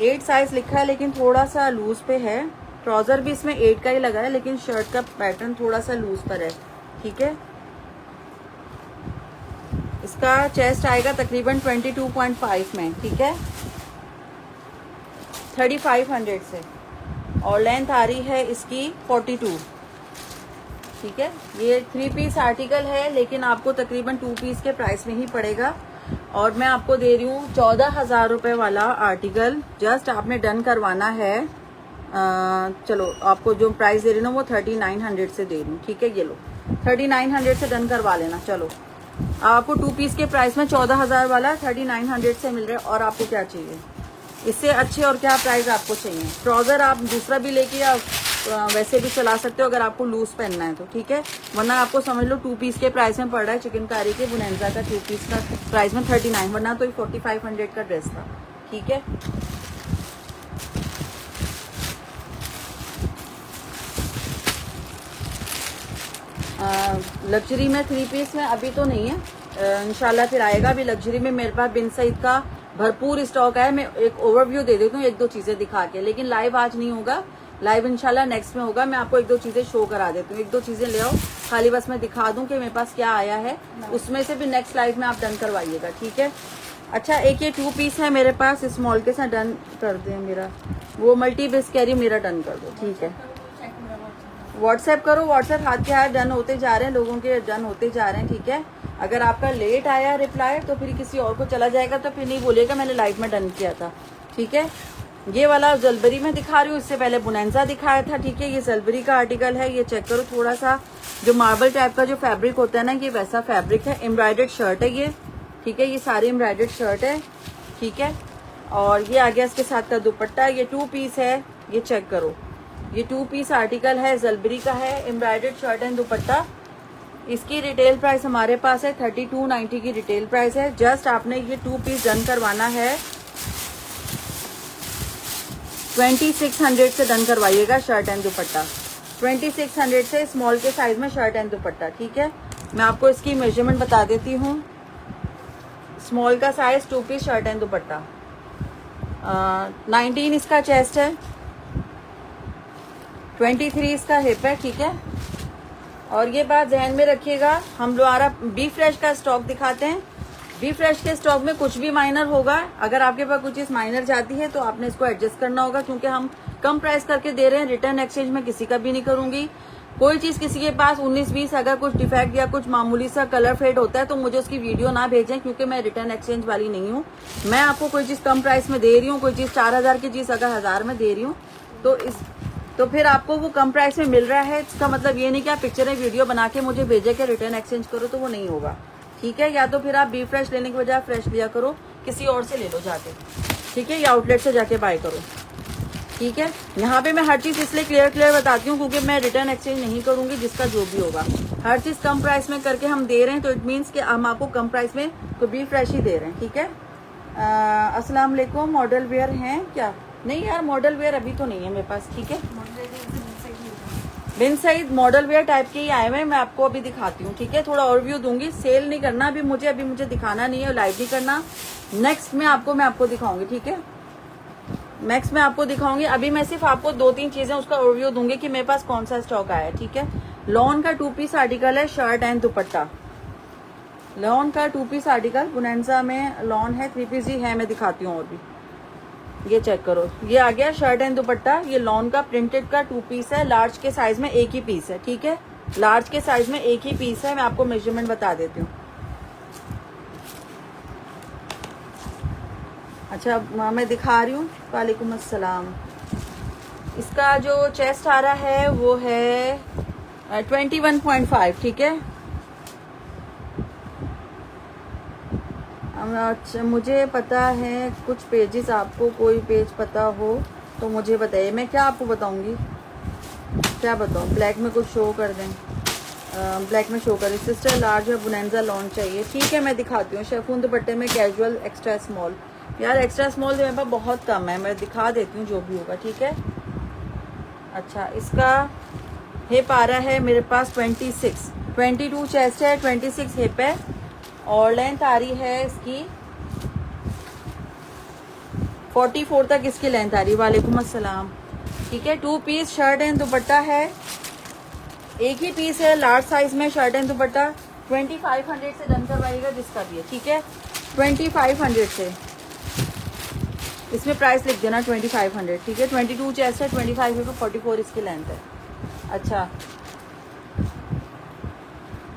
8 साइज लिखा है लेकिन थोड़ा सा लूज पे है। ट्राउजर भी इसमें 8 का ही लगा है लेकिन शर्ट का पैटर्न थोड़ा सा लूज पर है। ठीक है, इसका चेस्ट आएगा तकरीबन 22.5 में। ठीक है, 3500 से, और लेंथ आ रही है इसकी 42। ठीक है, ये 3 पीस आर्टिकल है लेकिन आपको तकरीबन 2 पीस के प्राइस में ही पड़ेगा। और मैं आपको दे रही हूँ 14,000 रुपये वाला आर्टिकल। जस्ट आपने डन करवाना है। चलो आपको जो प्राइस दे रही हूँ ना वो 3900 से दे रही हूँ। ठीक है, ये लो 3900 से डन करवा लेना। चलो आपको 2 पीस के प्राइस में 14,000 वाला 3900 से मिल रहा है। और आपको क्या चाहिए इससे अच्छे, और क्या प्राइस आपको चाहिए? ट्राउजर आप दूसरा भी लेके या वैसे भी चला सकते हो अगर आपको लूज पहनना है तो। ठीक है, वरना आपको समझ लो 2 पीस के प्राइस में पड़ रहा है चिकनकारी के बोनेंजा का 2 पीस का प्राइस में 39, वरना तो 4500 का ड्रेस था। ठीक है, लग्जरी में 3 पीस में अभी तो नहीं है, इंशाल्लाह फिर आएगा। अभी लग्जरी में मेरे पास बिन सईद का भरपूर स्टॉक है। मैं एक ओवरव्यू दे देती हूँ, एक दो चीजें दिखा के, लेकिन लाइव आज नहीं होगा, लाइव इंशाल्लाह नेक्स्ट में होगा। मैं आपको एक दो चीजें शो करा देती हूँ, एक दो चीजें ले आओ, खाली बस मैं दिखा दूं कि मेरे पास क्या आया है, उसमें से भी नेक्स्ट लाइव में आप डन करवाइएगा, ठीक है। अच्छा, एक ये 2 पीस है मेरे पास, स्मॉल के साथ डन कर दें मेरा, वो मल्टी बेस कैरी मेरा डन कर दो, ठीक है। व्हाट्सएप करो, व्हाट्सएप हाथ के हाथ डन होते जा रहे हैं, लोगों के डन होते जा रहे हैं, ठीक है। अगर आपका लेट आया रिप्लाई तो फिर किसी और को चला जाएगा, तो फिर नहीं बोलिएगा मैंने लाइव में डन किया था, ठीक है। ये वाला जलबरी में दिखा रही हूँ, इससे पहले बुनेंजा दिखाया था, ठीक है। ये जलबरी का आर्टिकल है, ये चेक करो, थोड़ा सा जो मार्बल टाइप का जो फैब्रिक होता है ना, ये वैसा फैब्रिक है। एम्ब्रॉयडर्ड शर्ट है ये, ठीक है, ये सारी एम्ब्रॉयडर्ड शर्ट है, ठीक है। और ये आ गया इसके साथ का दुपट्टा, ये 2 पीस है, ये चेक करो, ये 2 पीस आर्टिकल है, जलबरी का है, एम्ब्रॉयडर्ड शर्ट एंड दुपट्टा। इसकी रिटेल प्राइस हमारे पास है 3290 की रिटेल प्राइस है। जस्ट आपने ये 2 पीस डन करवाना है, 2600 से डन करवाइएगा शर्ट एंड दुपट्टा, 2600 से स्मॉल के साइज में शर्ट एंड दुपट्टा, ठीक है। मैं आपको इसकी मेजरमेंट बता देती हूँ। स्मॉल का size 2 piece shirt and dupatta, 19 इसका चेस्ट है, 23 इसका हिप है, ठीक है। और ये बात ध्यान में रखिएगा, हम दोबारा बी फ्रेश का स्टॉक दिखाते हैं। बी फ्रेश के स्टॉक में कुछ भी माइनर होगा, अगर आपके पास कुछ चीज माइनर जाती है तो आपने इसको एडजस्ट करना होगा, क्योंकि हम कम प्राइस करके दे रहे हैं। रिटर्न एक्सचेंज में किसी का भी नहीं करूंगी। कोई चीज किसी के पास 19-20 अगर कुछ डिफेक्ट या कुछ मामूली सा कलर फेड होता है तो मुझे उसकी वीडियो ना भेजें, क्योंकि मैं रिटर्न एक्सचेंज वाली नहीं हूँ। मैं आपको कोई चीज कम प्राइस में दे रही हूँ, कोई चीज 4000 की चीज अगर 1000 में दे रही हूँ तो फिर आपको वो कम प्राइस में मिल रहा है। इसका मतलब ये नहीं कि आप पिक्चरें वीडियो बना के मुझे भेजे के रिटर्न एक्सचेंज करो, तो वो नहीं होगा, ठीक है। या तो फिर आप बी फ्रेश लेने के बजाय फ्रेश लिया करो, किसी और से ले लो जाके, ठीक है, या आउटलेट से जाके बाय करो, ठीक है। यहाँ पे मैं हर चीज इसलिए क्लियर बताती हूँ क्योंकि मैं रिटर्न एक्सचेंज नहीं करूंगी, जिसका जो भी होगा। हर चीज कम प्राइस में करके हम दे रहे हैं, तो इट मीन्स कि हम आपको कम प्राइस में तो बी फ्रेश ही दे रहे हैं, ठीक है। अस्सलाम वालेकुम, मॉडल वेयर हैं क्या? नहीं यार, मॉडल वेयर अभी तो नहीं है मेरे पास, ठीक है। बिन सईद मॉडल वेयर टाइप के ही आए हुए हैं, मैं आपको अभी दिखाती हूँ, ठीक है। थोड़ा ओवरव्यू दूंगी, सेल नहीं करना अभी मुझे दिखाना नहीं है, लाइव नहीं करना। नेक्स्ट में मैं आपको दिखाऊंगी, ठीक है। नेक्स्ट में आपको दिखाऊंगी, अभी मैं सिर्फ आपको 2-3 चीजें उसका ओवरव्यू दूंगी कि मेरे पास कौन सा स्टॉक आया है, ठीक है। लॉन का 2 पीस आर्टिकल है, शर्ट एंड दुपट्टा। लॉन का 2 पीस आर्टिकल, बुनेंजा में लॉन है, 3 पीस ही है, मैं दिखाती हूँ और भी। ये चेक करो, ये आ गया शर्ट एंड दुपट्टा। ये लॉन का प्रिंटेड का 2 पीस है, लार्ज के साइज में एक ही पीस है, ठीक है। लार्ज के साइज में एक ही पीस है, मैं आपको मेजरमेंट बता देती हूँ। अच्छा, मैं दिखा रही हूँ। वालेकुम अस्सलाम। इसका जो चेस्ट आ रहा है वो है 21.5, ठीक है। अच्छा, मुझे पता है कुछ पेजेस, आपको कोई पेज पता हो तो मुझे बताइए। मैं क्या आपको बताऊंगी, क्या बताऊं? ब्लैक में कुछ शो कर दें, ब्लैक में शो करें। सिस्टर लार्ज है, बुनेंजा लॉन चाहिए, ठीक है, मैं दिखाती हूँ। शेफून दुपट्टे में कैजुअल एक्स्ट्रा स्मॉल। यार एक्स्ट्रा स्मॉल मेरे पास बहुत कम है, मैं दिखा देती हूँ जो भी होगा, ठीक है। अच्छा, इसका हिप आ रहा है मेरे पास 26, 22 चेस्ट है, 26 हिप है, और लेंथ आ रही है इसकी 44 तक इसकी लेंथ आ रही है। वालेकुम अस्सलाम, ठीक है। 2 पीस शर्ट एंड दुपट्टा है, एक ही पीस है, लार्ज साइज में शर्ट एंड दुपट्टा। 2500 से डन करवाइएगा जिसका भी है, ठीक है। 2500 से, इसमें प्राइस लिख देना 2500, ठीक है। 22 चेस्ट है, 25 है, 44 इसकी लेंथ है। अच्छा,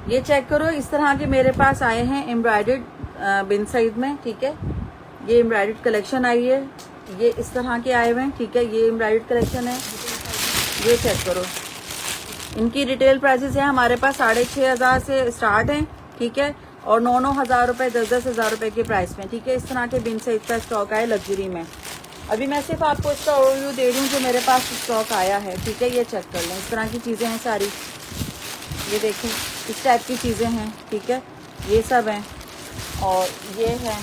ये चेक करो, इस तरह के मेरे पास आए हैं एम्ब्रॉयडर्ड बिन साइड में, ठीक है। ये एम्ब्रॉयडर्ड कलेक्शन आई है, ये इस तरह के आए हुए हैं, ठीक है। ये एम्ब्रॉयडर्ड कलेक्शन है, ये चेक करो। इनकी रिटेल प्राइसेस है हमारे पास 6500 से स्टार्ट हैं, ठीक है, और 9-9 हज़ार रुपये, 10-10 हज़ार रुपये के प्राइस में, ठीक है। इस तरह के बिन साइड का स्टॉक आया लग्जरी में। अभी मैं सिर्फ आपको इसका ओवरव्यू दे रही हूँ जो मेरे पास स्टॉक आया है, ठीक है। ये चेक कर लें, इस तरह की चीज़ें हैं सारी, ये देखें, इस टाइप की चीज़ें हैं, ठीक है। ये सब हैं, और ये है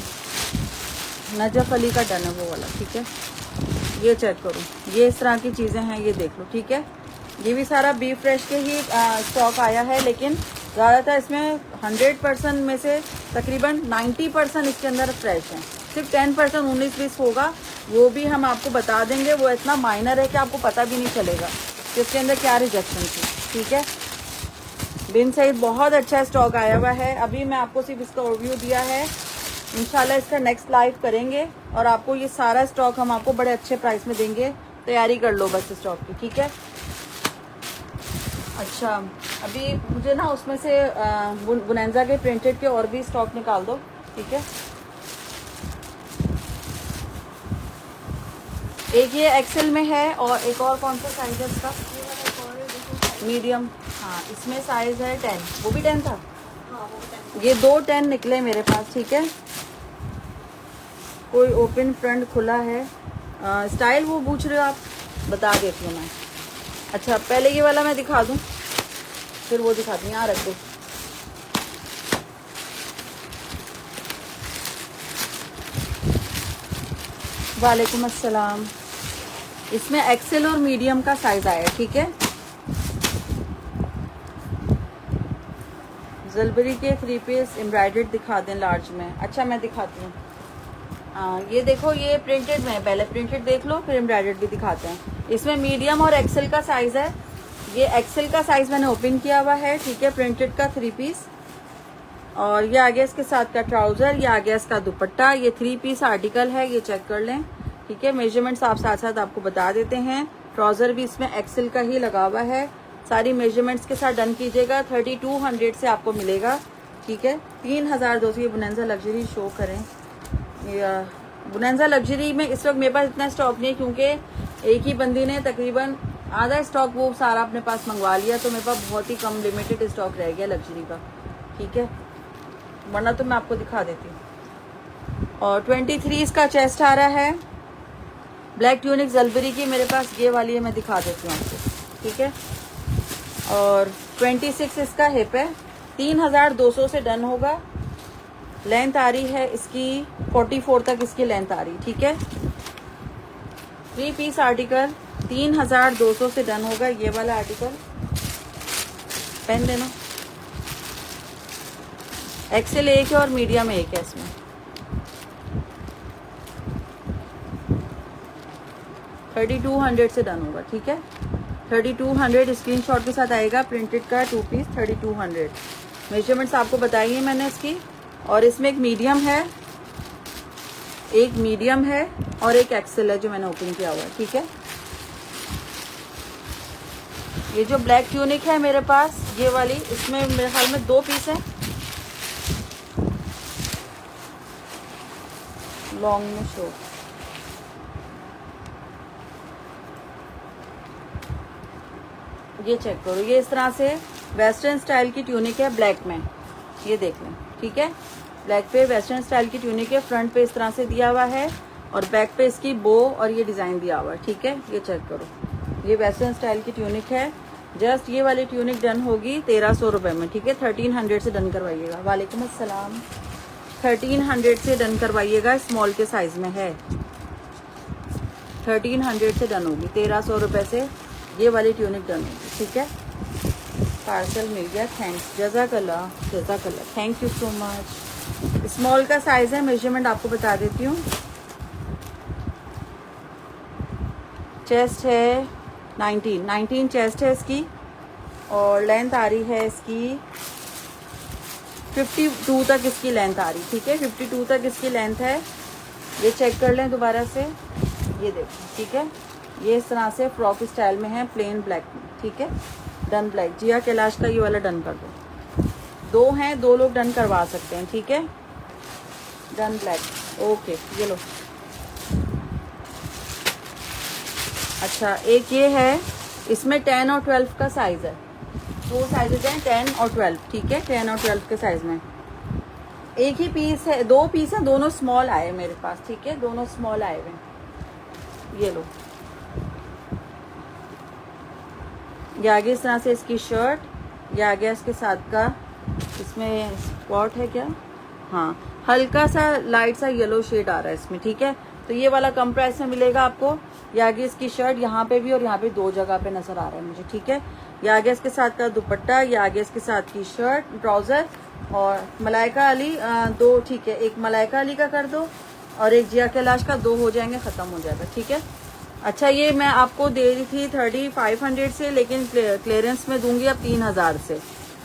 नजफ अली का डन है वो वाला, ठीक है। ये चेक करो, ये इस तरह की चीज़ें हैं, ये देख लो, ठीक है। ये भी सारा बी फ्रेश के ही स्टॉक आया है, लेकिन ज़्यादातर इसमें 100% में से तकरीबन 90% इसके अंदर फ्रेश हैं, सिर्फ 10% 19-20 होगा, वो भी हम आपको बता देंगे। वो इतना माइनर है कि आपको पता भी नहीं चलेगा कि उसके अंदर क्या रिजेक्शन थी, ठीक है। बिन सहित बहुत अच्छा स्टॉक आया हुआ है। अभी मैं आपको सिर्फ इसका ओवरव्यू दिया है, इंशाल्लाह इसका नेक्स्ट लाइव करेंगे और आपको ये सारा स्टॉक हम आपको बड़े अच्छे प्राइस में देंगे। तैयारी कर लो बस स्टॉक की, ठीक है। अच्छा, अभी मुझे ना उसमें से बुनेंजा के प्रिंटेड के और भी स्टॉक निकाल दो, ठीक है। एक ये एक्सेल में है और एक और कौन सा साइज है इसका? मीडियम। हाँ, इसमें साइज है 10। वो भी 10 था। ये 2 10 निकले मेरे पास, ठीक है। कोई ओपन फ्रंट खुला है। स्टाइल वो पूछ रहे हो आप, बता देती हूँ मैं। अच्छा, पहले ये वाला मैं दिखा दूँ, फिर वो दिखाती हूँ। यहाँ रख दो। वालेकुम अस्सलाम। इसमें एक्सेल और मीडियम का साइज आया, ठीक है। जलबरी के 3 पीस एम्ब्रॉयडर्ड दिखा दें लार्ज में। अच्छा, मैं दिखाती हूँ। ये देखो, ये प्रिंटेड में है। पहले प्रिंटेड देख लो, फिर एम्ब्रॉयडर्ड भी दिखाते हैं। इसमें मीडियम और एक्सेल का साइज है। ये एक्सेल का साइज मैंने ओपन किया हुआ है, ठीक है। प्रिंटेड का 3 पीस, और ये आ गया इसके साथ का ट्राउजर, ये आ गया इसका दुपट्टा। ये 3 पीस आर्टिकल है, ये चेक कर लें, ठीक है। मेजरमेंट्स आप साथ साथ आपको बता देते हैं। ट्राउजर भी इसमें एक्सेल का ही लगा हुआ है। सारी मेजरमेंट्स के साथ डन कीजिएगा। 3200 से आपको मिलेगा, ठीक है। 3200। ये बुनेंजा लग्जरी शो करें। बुनेंजा लग्जरी में इस वक्त मेरे पास इतना स्टॉक नहीं है, क्योंकि एक ही बंदी ने तकरीबन आधा स्टॉक वो सारा अपने पास मंगवा लिया, तो मेरे पास बहुत ही कम लिमिटेड स्टॉक रह गया लग्जरी का, ठीक है। वरना तो मैं आपको दिखा देती हूँ। और 23 इसका चेस्ट आ रहा है। ब्लैक ट्यूनिक जलबरी की मेरे पास ये वाली है, मैं दिखा देती हूँ आपको, ठीक है। और 26 इसका हिप है। 3200 से डन होगा। लेंथ आ रही है इसकी 44 तक इसकी लेंथ आ रही, ठीक है। 3 पीस आर्टिकल 3200 से डन होगा। ये वाला आर्टिकल पेन देना। एक्सेल एक है और मीडियम एक है इसमें। $3200 से डन होगा, ठीक है। 3200 स्क्रीनशॉट के साथ आएगा। प्रिंटेड का 2 पीस 3200। मेजरमेंट्स आपको बताई है मैंने इसकी। और इसमें एक मीडियम है और एक एक्सेल है जो मैंने ओपन किया हुआ है, ठीक है। ये जो ब्लैक ट्यूनिक है मेरे पास, ये वाली, इसमें मेरे ख्याल में 2 पीस है। लॉन्ग में शो, ये चेक करो। ये इस तरह से वेस्टर्न स्टाइल की ट्यूनिक है ब्लैक में, ये देख लें, ठीक है। ब्लैक पे वेस्टर्न स्टाइल की ट्यूनिक है। फ्रंट पे इस तरह से दिया हुआ है और बैक पे इसकी बो और ये डिज़ाइन दिया हुआ है, ठीक है। ये चेक करो, ये वेस्टर्न स्टाइल की ट्यूनिक है। जस्ट ये वाली ट्यूनिक डन होगी 1300 रुपये में, ठीक है। 1300 से डन करवाइएगा। वालेकुम अस्सलाम। 1300 से डन करवाइएगा। स्मॉल के साइज में है। 1300 से डन होगी। 1300 रुपये से ये वाली ट्यूनिक डन होगी, ठीक है। पार्सल मिल गया, थैंक्स। जज़ाकल्लाह, thank you so much. Small का साइज है, मेजरमेंट आपको बता देती हूँ। चेस्ट है 19 चेस्ट है इसकी, और लेंथ आ रही है इसकी 52 तक इसकी लेंथ आ रही, ठीक है। 52 तक इसकी लेंथ है। ये चेक कर लें दोबारा से, ये देखो, ठीक है। ये इस तरह से फ्रॉक स्टाइल में है, प्लेन ब्लैक में, ठीक है। Done black. जिया कैलाश का ये वाला डन कर दो। 2 हैं, 2 लोग डन करवा सकते हैं, ठीक है। Done black, okay. ये लो। अच्छा, एक ये है, इसमें 10 और 12 का साइज है। 2 साइजेज हैं, 10 और 12, ठीक है। 10 और 12 के साइज में एक ही पीस है, 2 पीस हैं, दोनों स्मॉल आए मेरे पास, ठीक है। दोनों स्मॉल आए हुए। ये लो। ये आगे इस तरह से इसकी शर्ट, ये आ गया इसके साथ का, इसमें स्पॉट है क्या, हाँ, हल्का सा लाइट सा येलो शेड आ रहा है इसमें, ठीक है। तो ये वाला कम प्राइस में मिलेगा आपको। ये आगे इसकी शर्ट यहाँ पे भी और यहाँ पे 2 जगह पे नजर आ रहा है मुझे, ठीक है। ये आगे इसके साथ का दुपट्टा, ये आगे इसके साथ की शर्ट, ट्राउजर, और मलाइका अली 2, ठीक है। एक मलाइका अली का कर दो और एक जिया कैलाश का 2 हो जाएंगे, ख़त्म हो जाएगा। ठीक है। अच्छा, ये मैं आपको दे रही थी 3500 से, लेकिन क्लियरेंस में दूंगी अब 3000 से।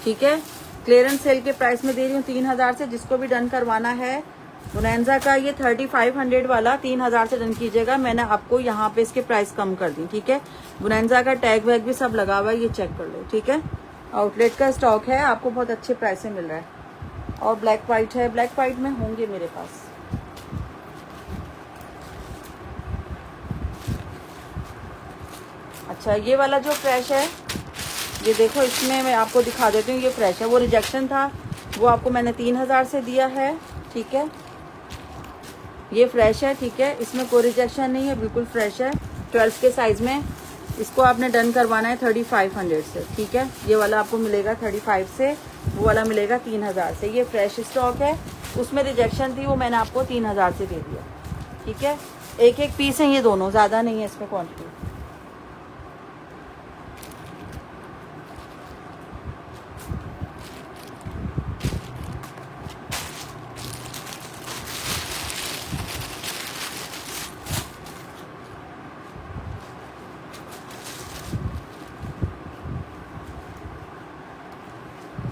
ठीक है, क्लियरेंस सेल के प्राइस में दे रही हूँ 3000 से। जिसको भी डन करवाना है बुनैंजा का, ये 3500 वाला 3000 से डन कीजिएगा। मैंने आपको यहाँ पे इसके प्राइस कम कर दी। ठीक है, बुनैंजा का टैग वैग भी सब लगा हुआ है, ये चेक कर लो। ठीक है, आउटलेट का स्टॉक है, आपको बहुत अच्छे प्राइस से मिल रहा है। और ब्लैक वाइट है, ब्लैक वाइट में होंगे मेरे पास। अच्छा, ये वाला जो फ्रेश है, ये देखो, इसमें मैं आपको दिखा देती हूँ। ये फ्रेश है, वो रिजेक्शन था, वो आपको मैंने 3000 से दिया है। ठीक है, ये फ्रेश है। ठीक है, इसमें कोई रिजेक्शन नहीं है, बिल्कुल फ्रेश है, 12 के साइज में। इसको आपने डन करवाना है 3500 से। ठीक है, ये वाला आपको मिलेगा 35 से, वो वाला मिलेगा 3000 से। ये फ्रेश स्टॉक है, उसमें रिजेक्शन थी, वो मैंने आपको 3000 से दे दिया। ठीक है, एक एक पीस है ये दोनों, ज़्यादा नहीं है इसमें क्वान्टिटी।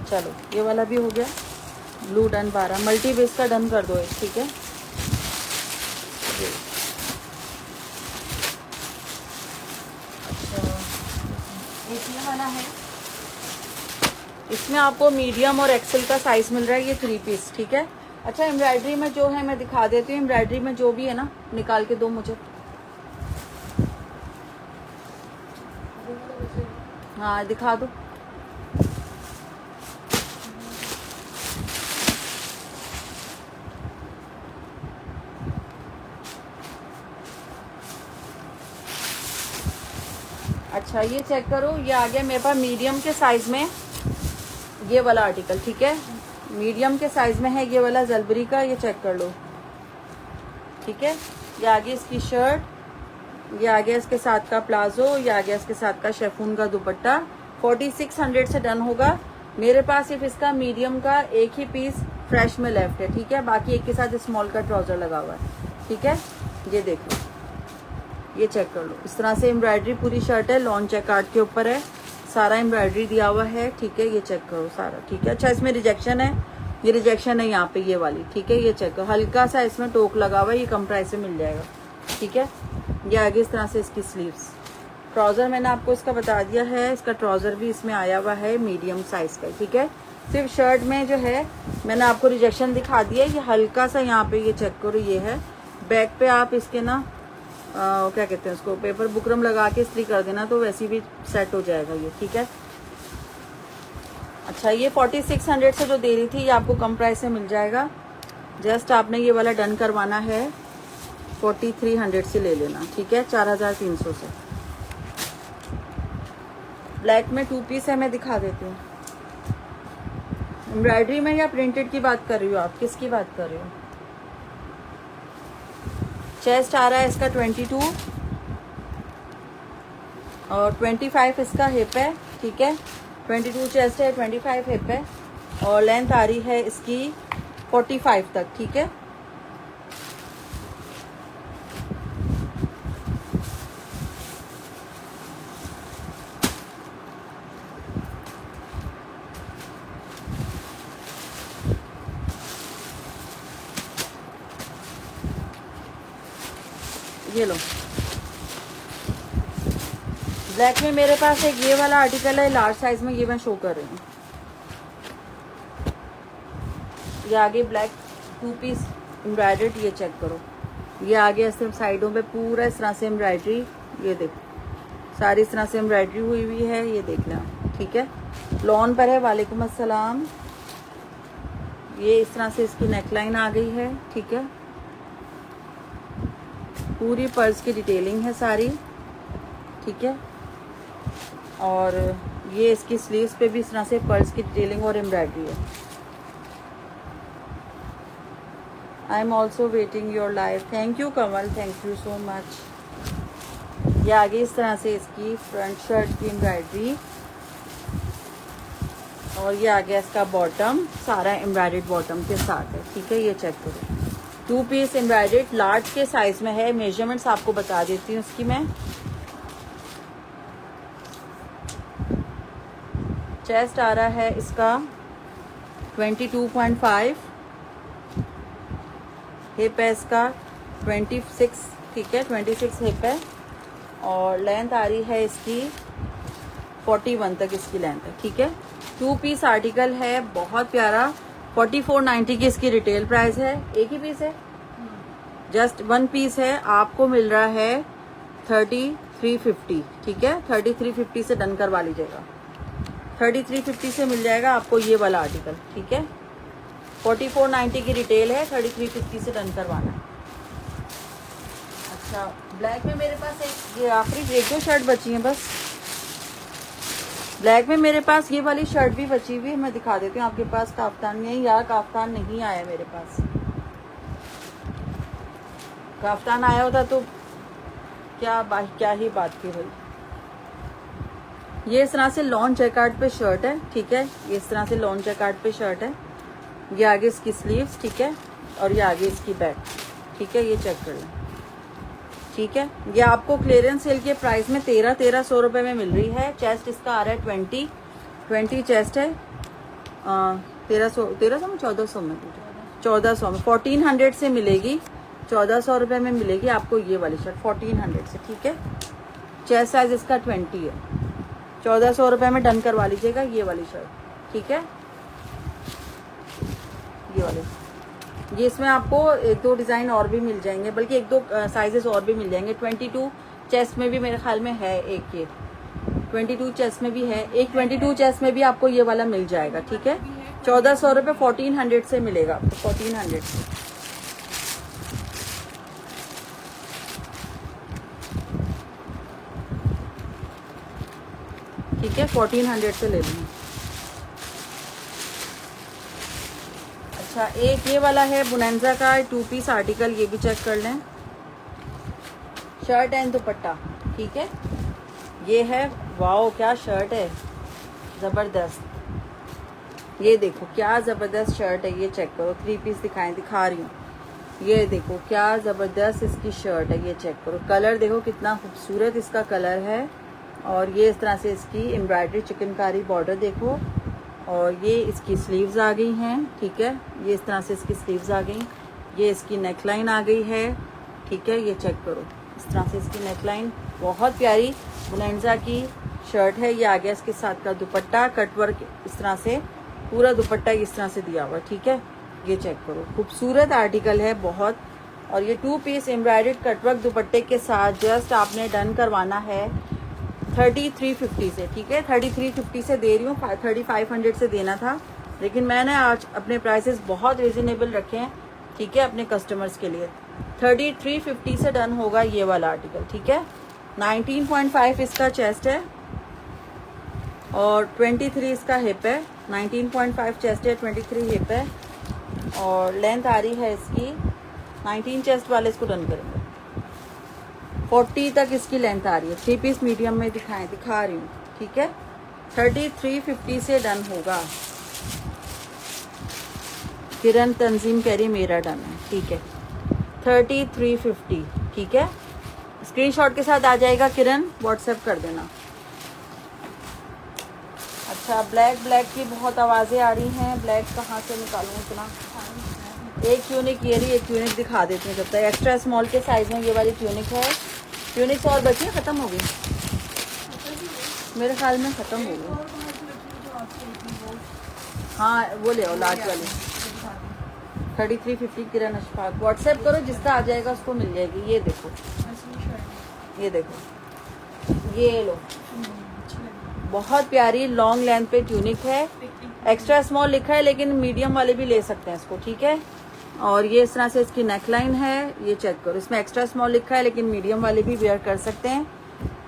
चलो, ये वाला भी हो गया। ब्लू डन 12, मल्टी बेस का डन कर दो एक। ठीक है, अच्छा, एक ये वाला है, इसमें आपको मीडियम और एक्सेल का साइज मिल रहा है, ये 3 पीस। ठीक है। अच्छा, एम्ब्रॉयडरी में जो है मैं दिखा देती हूँ। एम्ब्रॉयडरी में जो भी है ना, निकाल के दो मुझे। हाँ, दिखा दो। अच्छा, ये चेक करो, ये आ गया मेरे पास मीडियम के साइज में ये वाला आर्टिकल। ठीक है, मीडियम के साइज में है ये वाला जलबरी का, ये चेक कर लो। ठीक है, ये आ गया इसकी शर्ट, ये आ गया इसके साथ का प्लाजो, ये आ गया इसके साथ का शेफून का दुपट्टा। 4600 से डन होगा। मेरे पास सिर्फ इसका मीडियम का एक ही पीस फ्रेश में लेफ्ट है। ठीक है, बाकी एक के साथ स्मॉल का ट्राउजर लगा हुआ है। ठीक है, ये देख लो, ये चेक कर लो। इस तरह से एम्ब्रॉयडरी पूरी शर्ट है, लॉन चेकार्ड के ऊपर है, सारा एम्ब्रॉयडरी दिया हुआ है। ठीक है, ये चेक करो सारा। ठीक है, अच्छा, इसमें रिजेक्शन है, ये रिजेक्शन है यहाँ पे ये वाली। ठीक है, ये चेक करो, हल्का सा इसमें टोक लगा हुआ है, ये कम प्राइस से मिल जाएगा। ठीक है, ये आगे इस तरह से इसकी स्लीव्स। ट्राउज़र मैंने आपको इसका बता दिया है, इसका ट्राउज़र भी इसमें आया हुआ है मीडियम साइज़ का। ठीक है, सिर्फ शर्ट में जो है मैंने आपको रिजेक्शन दिखा दिया, ये हल्का सा यहाँ पे ये चेक करो, ये है। बैक पे आप इसके ना क्या कहते हैं उसको, पेपर बुकरम लगा के इस्त्री कर देना, तो वैसे भी सेट हो जाएगा ये। ठीक है, अच्छा, ये 4600 से जो दे रही थी, ये आपको कम प्राइस से मिल जाएगा। जस्ट आपने ये वाला डन करवाना है, 4300 से ले लेना। ठीक है, 4300 से। ब्लैक में 2 पीस है, मैं दिखा देती हूँ। एम्ब्रॉयडरी में या प्रिंटेड की बात कर रही हो आप, किसकी बात कर रही हो? चेस्ट आ रहा है इसका 22 और 25 इसका हिप है। ठीक है, 22 चेस्ट है, 25 हिप है, और लेंथ आ रही है इसकी 45 तक। ठीक है, ये लो। ब्लैक में मेरे पास एक ये वाला आर्टिकल है लार्ज साइज में, ये मैं शो कर रही हूँ। ये आगे ब्लैक 2 पीस एम्ब्रॉयडर्ड, ये चेक करो, ये आगे ऐसे साइडों पे पूरा इस तरह से एम्ब्रॉयडरी, ये देखो सारी इस तरह से एम्ब्रॉयडरी हुई हुई है, ये देखना। ठीक है, लॉन पर है। वालेकुम अस्सलाम। ये इस तरह से इसकी नेकलाइन आ गई है। ठीक है, पूरी पर्स की डिटेलिंग है सारी। ठीक है, और ये इसकी स्लीव्स पे भी इस तरह से पर्स की डिटेलिंग और एम्ब्रॉयडरी है। I am also waiting your live. Thank you Kamal, thank you so much. ये आगे इस तरह से इसकी फ्रंट शर्ट की एम्ब्रॉयडरी, और ये आ गया इसका बॉटम, सारा एम्ब्रॉयडर्ड बॉटम के साथ है। ठीक है, ये चेक करो, 2 पीस एम्ब्रॉयडर्ड लार्ज के साइज में है। मेजरमेंट्स आपको बता देती हूँ उसकी मैं। चेस्ट आ रहा है इसका 22.5, हिप है इसका 26, ठीक है 26 हिप है, और लेंथ आ रही है इसकी 41 तक इसकी लेंथ है, ठीक है। 2 पीस आर्टिकल है, बहुत प्यारा। 44.90 की इसकी रिटेल प्राइस है। एक ही पीस है, जस्ट 1 पीस है, आपको मिल रहा है 3350, ठीक है। 3350 से डन करवा लीजिएगा। 3350 से मिल जाएगा आपको ये वाला आर्टिकल, ठीक है। 44.90 की रिटेल है, 3350 से डन करवाना है। अच्छा, ब्लैक में मेरे पास एक ये आखिरी 1-2 शर्ट बची हैं बस। ब्लैक में मेरे पास ये वाली शर्ट भी बची हुई है, मैं दिखा देती हूँ आपके पास। काफ्तान नहीं यार, काफ्तान नहीं आया मेरे पास। काफ्तान आया होता तो क्या ही बात की भाई। ये इस तरह से लॉन जैकार्ड पे शर्ट है, ठीक है। ये इस तरह से लॉन जैकार्ड पे शर्ट है। ये आगे इसकी स्लीव्स, ठीक है, और ये आगे इसकी बैक, ठीक है। ये चेक कर लें, ठीक है। ये आपको क्लियरेंस सेल के प्राइस में 1300 रुपये में मिल रही है। चेस्ट इसका आ रहा है 20 चेस्ट है। 1300 में 1400 में 1400 से मिलेगी। 1400 रुपये में मिलेगी आपको ये वाली शर्ट 1400 से, ठीक है। चेस्ट साइज इसका 20 है। 1400 रुपये में डन करवा लीजिएगा ये वाली शर्ट, ठीक है। ये वाले, ये इसमें आपको 1-2 डिज़ाइन और भी मिल जाएंगे, बल्कि 1-2 साइजेस और भी मिल जाएंगे। 22 चेस्ट में भी मेरे ख्याल में है एक, ये 22 चेस्ट में भी है एक। 22 चेस्ट में भी आपको ये वाला मिल जाएगा, ठीक है। 1400 रुपये 1400 से मिलेगा आपको, 1400 से, ठीक है। 1400 से ले लूँगी। अच्छा, एक ये वाला है बुनेंजा का 2 पीस आर्टिकल, ये भी चेक कर लें। शर्ट एंड दुपट्टा, ठीक है। ये है, वाओ क्या शर्ट है, ज़बरदस्त। ये देखो क्या ज़बरदस्त शर्ट है, ये चेक करो। 3 पीस दिखा रही हूँ। ये देखो क्या ज़बरदस्त इसकी शर्ट है, ये चेक करो। कलर देखो कितना खूबसूरत इसका कलर है, और ये इस तरह से इसकी एम्ब्रॉयडरी चिकनकारी बॉर्डर देखो, और ये इसकी स्लीव्स आ गई हैं, ठीक है। ये इस तरह से इसकी स्लीव्स आ गई। ये इसकी नेकलाइन आ गई है, ठीक है। ये चेक करो, इस तरह से इसकी नेकलाइन, बहुत प्यारी बुनेंजा की शर्ट है। ये आ गया इसके साथ का दुपट्टा, कटवर्क इस तरह से, पूरा दुपट्टा इस तरह से दिया हुआ, ठीक है। ये चेक करो, खूबसूरत आर्टिकल है बहुत। और ये 2 पीस एम्ब्रॉयडर्ड कटवर्क दुपट्टे के साथ जस्ट आपने डन करवाना है 3350 से, ठीक है। 3350 से दे रही हूँ, 3500 से देना था, लेकिन मैंने आज अपने प्राइसेस बहुत रिजनेबल रखे हैं, ठीक है, अपने कस्टमर्स के लिए। 3350 से डन होगा ये वाला आर्टिकल, ठीक है। 19.5 इसका चेस्ट है और 23 इसका हिप है। 19.5 चेस्ट है, 23 हिप है, और लेंथ आ रही है इसकी 19 चेस्ट वाले इसको डन करेंगे। 40 तक इसकी लेंथ आ रही है। 3 पीस मीडियम में दिखा रही हूँ, ठीक है। 3350 से डन होगा। किरण तंजीम कह रही मेरा डन है, ठीक है। 3350, ठीक है। स्क्रीनशॉट के साथ आ जाएगा किरण, व्हाट्सएप कर देना। अच्छा, ब्लैक की बहुत आवाज़ें आ रही हैं। ब्लैक कहाँ से निकालूँ इतना? एक ट्यूनिक ये रही, एक ट्यूनिक दिखा देती हूँ जब तक। एक्स्ट्रा स्मॉल के साइज में ये वाली ट्यूनिक है। ट्यूनिक्स और बची, ख़त्म हो गई मेरे ख्याल में, ख़त्म हो गई। हाँ वो ले आओ लार्ज वाली। 3350 किरण अशफाक, व्हाट्सएप करो, जिसका आ जाएगा उसको मिल जाएगी। ये देखो, ये देखो, ये लो, बहुत प्यारी लॉन्ग लेंथ पे ट्यूनिक है। एक्स्ट्रा स्मॉल लिखा है, लेकिन मीडियम वाले भी ले सकते हैं इसको, ठीक है। और ये इस तरह से इसकी नेकलाइन है, ये चेक करो। इसमें एक्स्ट्रा स्मॉल लिखा है, लेकिन मीडियम वाले भी वेयर कर सकते हैं।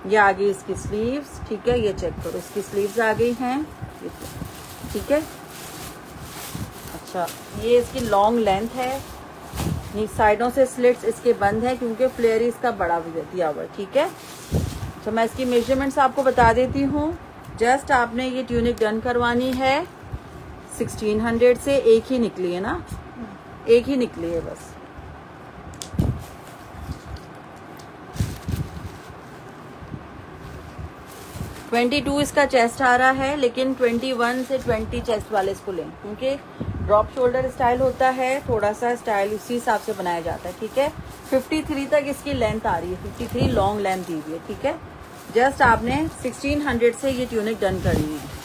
ये आ गई इसकी स्लीव्स, ठीक है। ये चेक करो, इसकी स्लीव्स आ गई हैं, ठीक है। अच्छा, ये इसकी लॉन्ग लेंथ है। साइडों से स्लिट्स इसके बंद है, क्योंकि फ्लेयर इसका बड़ा दिया हुआ है, ठीक है। तो मैं इसकी मेजरमेंट्स आपको बता देती हूँ। जस्ट आपने ये ट्यूनिक डन करवानी है 1600 से। एक ही निकली है ना, एक ही निकली है बस। 22 इसका चेस्ट आ रहा है, लेकिन 21 से 20 चेस्ट वाले इसको लें, क्योंकि ड्रॉप शोल्डर स्टाइल होता है, थोड़ा सा स्टाइल उसी हिसाब से बनाया जाता है, ठीक है। 53 तक इसकी लेंथ आ रही है, 53 लॉन्ग लेंथ दी हुई है, ठीक है। जस्ट आपने 1600 से ये ट्यूनिक डन करनी है।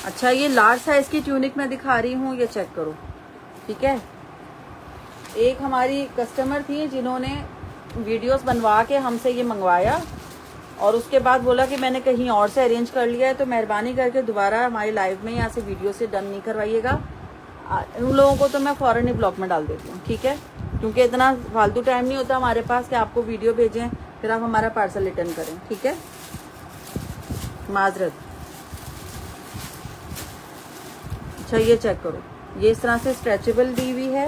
अच्छा, ये लार्ज साइज की ट्यूनिक मैं दिखा रही हूँ, ये चेक करो, ठीक है। एक हमारी कस्टमर थी जिन्होंने वीडियोस बनवा के हमसे ये मंगवाया और उसके बाद बोला कि मैंने कहीं और से अरेंज कर लिया है, तो मेहरबानी करके दोबारा हमारी लाइव में यहाँ से वीडियो से डन नहीं करवाइएगा। उन लोगों को तो मैं फ़ौरन ही ब्लॉक में डाल देती हूँ, ठीक है, क्योंकि इतना फालतू टाइम नहीं होता हमारे पास कि आपको वीडियो भेजें फिर आप हमारा पार्सल रिटर्न करें, ठीक है, माजरत। अच्छा, ये चेक करो, ये इस तरह से स्ट्रेचेबल दी हुई है।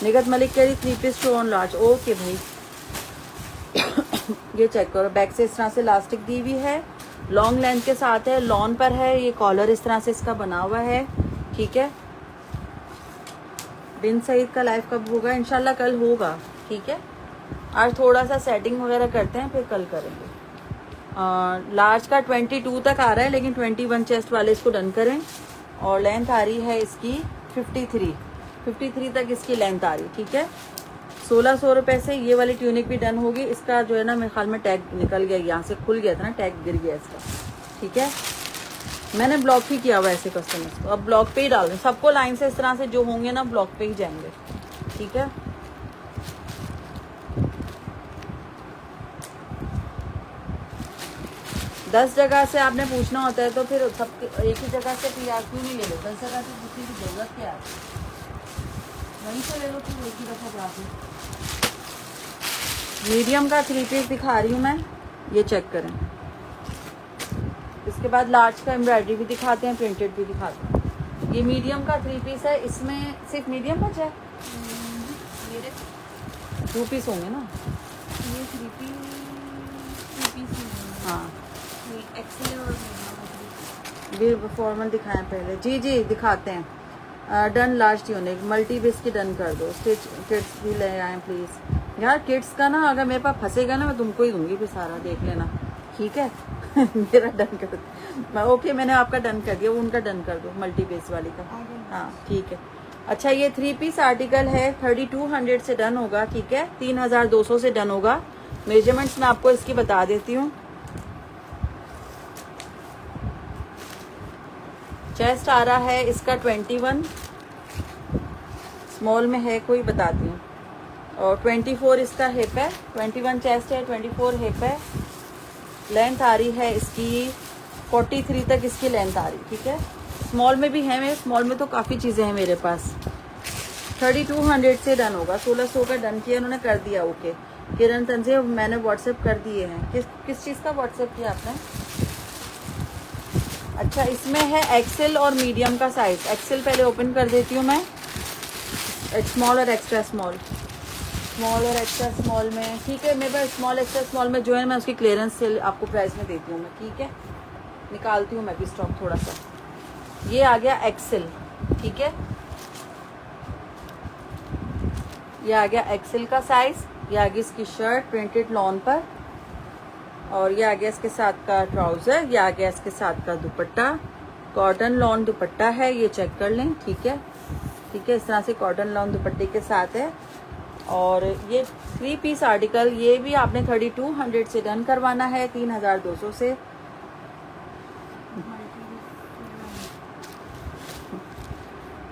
निगत मलिक कह रही 3 piece show on large, okay भाई। ये चेक करो, बैक से इस तरह से इलास्टिक दी हुई है, लॉन्ग लेंथ के साथ है, लॉन पर है, ये कॉलर इस तरह से इसका बना हुआ है, ठीक है। बिन सईद का लाइव कब होगा? इंशाल्लाह कल होगा, ठीक है। आज थोड़ा सा सेटिंग वगैरह करते हैं, फिर कल करेंगे। लार्ज का 22 तक आ रहा है, लेकिन 21 चेस्ट वाले इसको डन करें। और लेंथ आ रही है इसकी 53 तक इसकी लेंथ आ रही है, ठीक है। 1600 रुपये से ये वाली ट्यूनिक भी डन होगी। इसका जो है ना, मेरे ख्याल में टैग निकल गया, यहाँ से खुल गया था ना, टैग गिर गया इसका, ठीक है। मैंने ब्लॉक ही किया हुआ ऐसे कस्टमर्स को, अब ब्लॉक पे ही डाल दें सबको, लाइन से इस तरह से जो होंगे ना ब्लॉक पे ही जाएंगे, ठीक है। दस जगह से आपने पूछना होता है तो फिर सब एक ही जगह से तैयार क्यों नहीं ले लो? 10 जगह से पूछने की जरूरत क्या है? वहीं से ले लो फिर एक ही दफा जाके। मीडियम का 3 पीस दिखा रही हूँ मैं, ये चेक करें। इसके बाद लार्ज का एम्ब्रॉयडरी भी दिखाते हैं, प्रिंटेड भी दिखाते हैं। ये मीडियम का 3 पीस है, इसमें सिर्फ मीडियम बचा है, मेरे 2 पीस होंगे ना ये 3 पीस। हाँ, एक्सेल और भी फॉर्मल दिखाएं पहले। जी जी दिखाते हैं। Done large tunic multi base की डन कर दो। स्टिच किड्स भी ले आए प्लीज़। यार किड्स का ना अगर मेरे पास फंसेगा ना, मैं तुमको ही दूंगी फिर सारा, देख लेना, ठीक है। मेरा डन कर दो। ओके, मैंने आपका डन कर दिया, वो उनका डन कर दो, मल्टी बेस वाली का। हाँ ठीक है। अच्छा, ये 3 पीस आर्टिकल है, 3200 से डन होगा, ठीक है, 3200 से डन होगा। मेजरमेंट्स मैं आपको इसकी बता देती हूँ। चेस्ट आ रहा है इसका 21, स्मॉल में है कोई, बताती हूँ, और 24 इसका हिप है। 21 चेस्ट है, 24 हिप है। लेंथ आ रही है इसकी 43 तक इसकी लेंथ आ रही, ठीक है। स्मॉल में भी है, मेरे स्मॉल में तो काफ़ी चीज़ें हैं मेरे पास। 3200 से डन होगा। 1600 का डन किया उन्होंने, कर दिया ओके। किरण तंजे मैंने व्हाट्सएप कर दिए हैं। किस चीज़ का व्हाट्सएप किया आपने? अच्छा, इसमें है एक्सेल और मीडियम का साइज। एक्सेल पहले ओपन कर देती हूँ मैं, स्मॉल और एक्स्ट्रा स्मॉल, स्मॉल और एक्स्ट्रा स्मॉल में, ठीक है। मेरे पास स्मॉल एक्स्ट्रा स्मॉल में जो है मैं उसकी क्लियरेंस सेल आपको प्राइस में देती हूँ मैं, ठीक है। निकालती हूँ मैं भी स्टॉक थोड़ा सा। ये आ गया एक्सेल, ठीक है, ये आ गया एक्सेल का साइज। ये आ गई इसकी शर्ट प्रिंटेड लॉन पर, और ये आ गया इसके साथ का ट्राउज़र। ये आ गया इसके साथ का दुपट्टा, कॉटन लॉन दुपट्टा है, ये चेक कर लें, ठीक है, ठीक है। इस तरह से कॉटन लॉन दुपट्टे के साथ है। और ये 3 पीस आर्टिकल, ये भी आपने 3200 से डन करवाना है, 3200 से।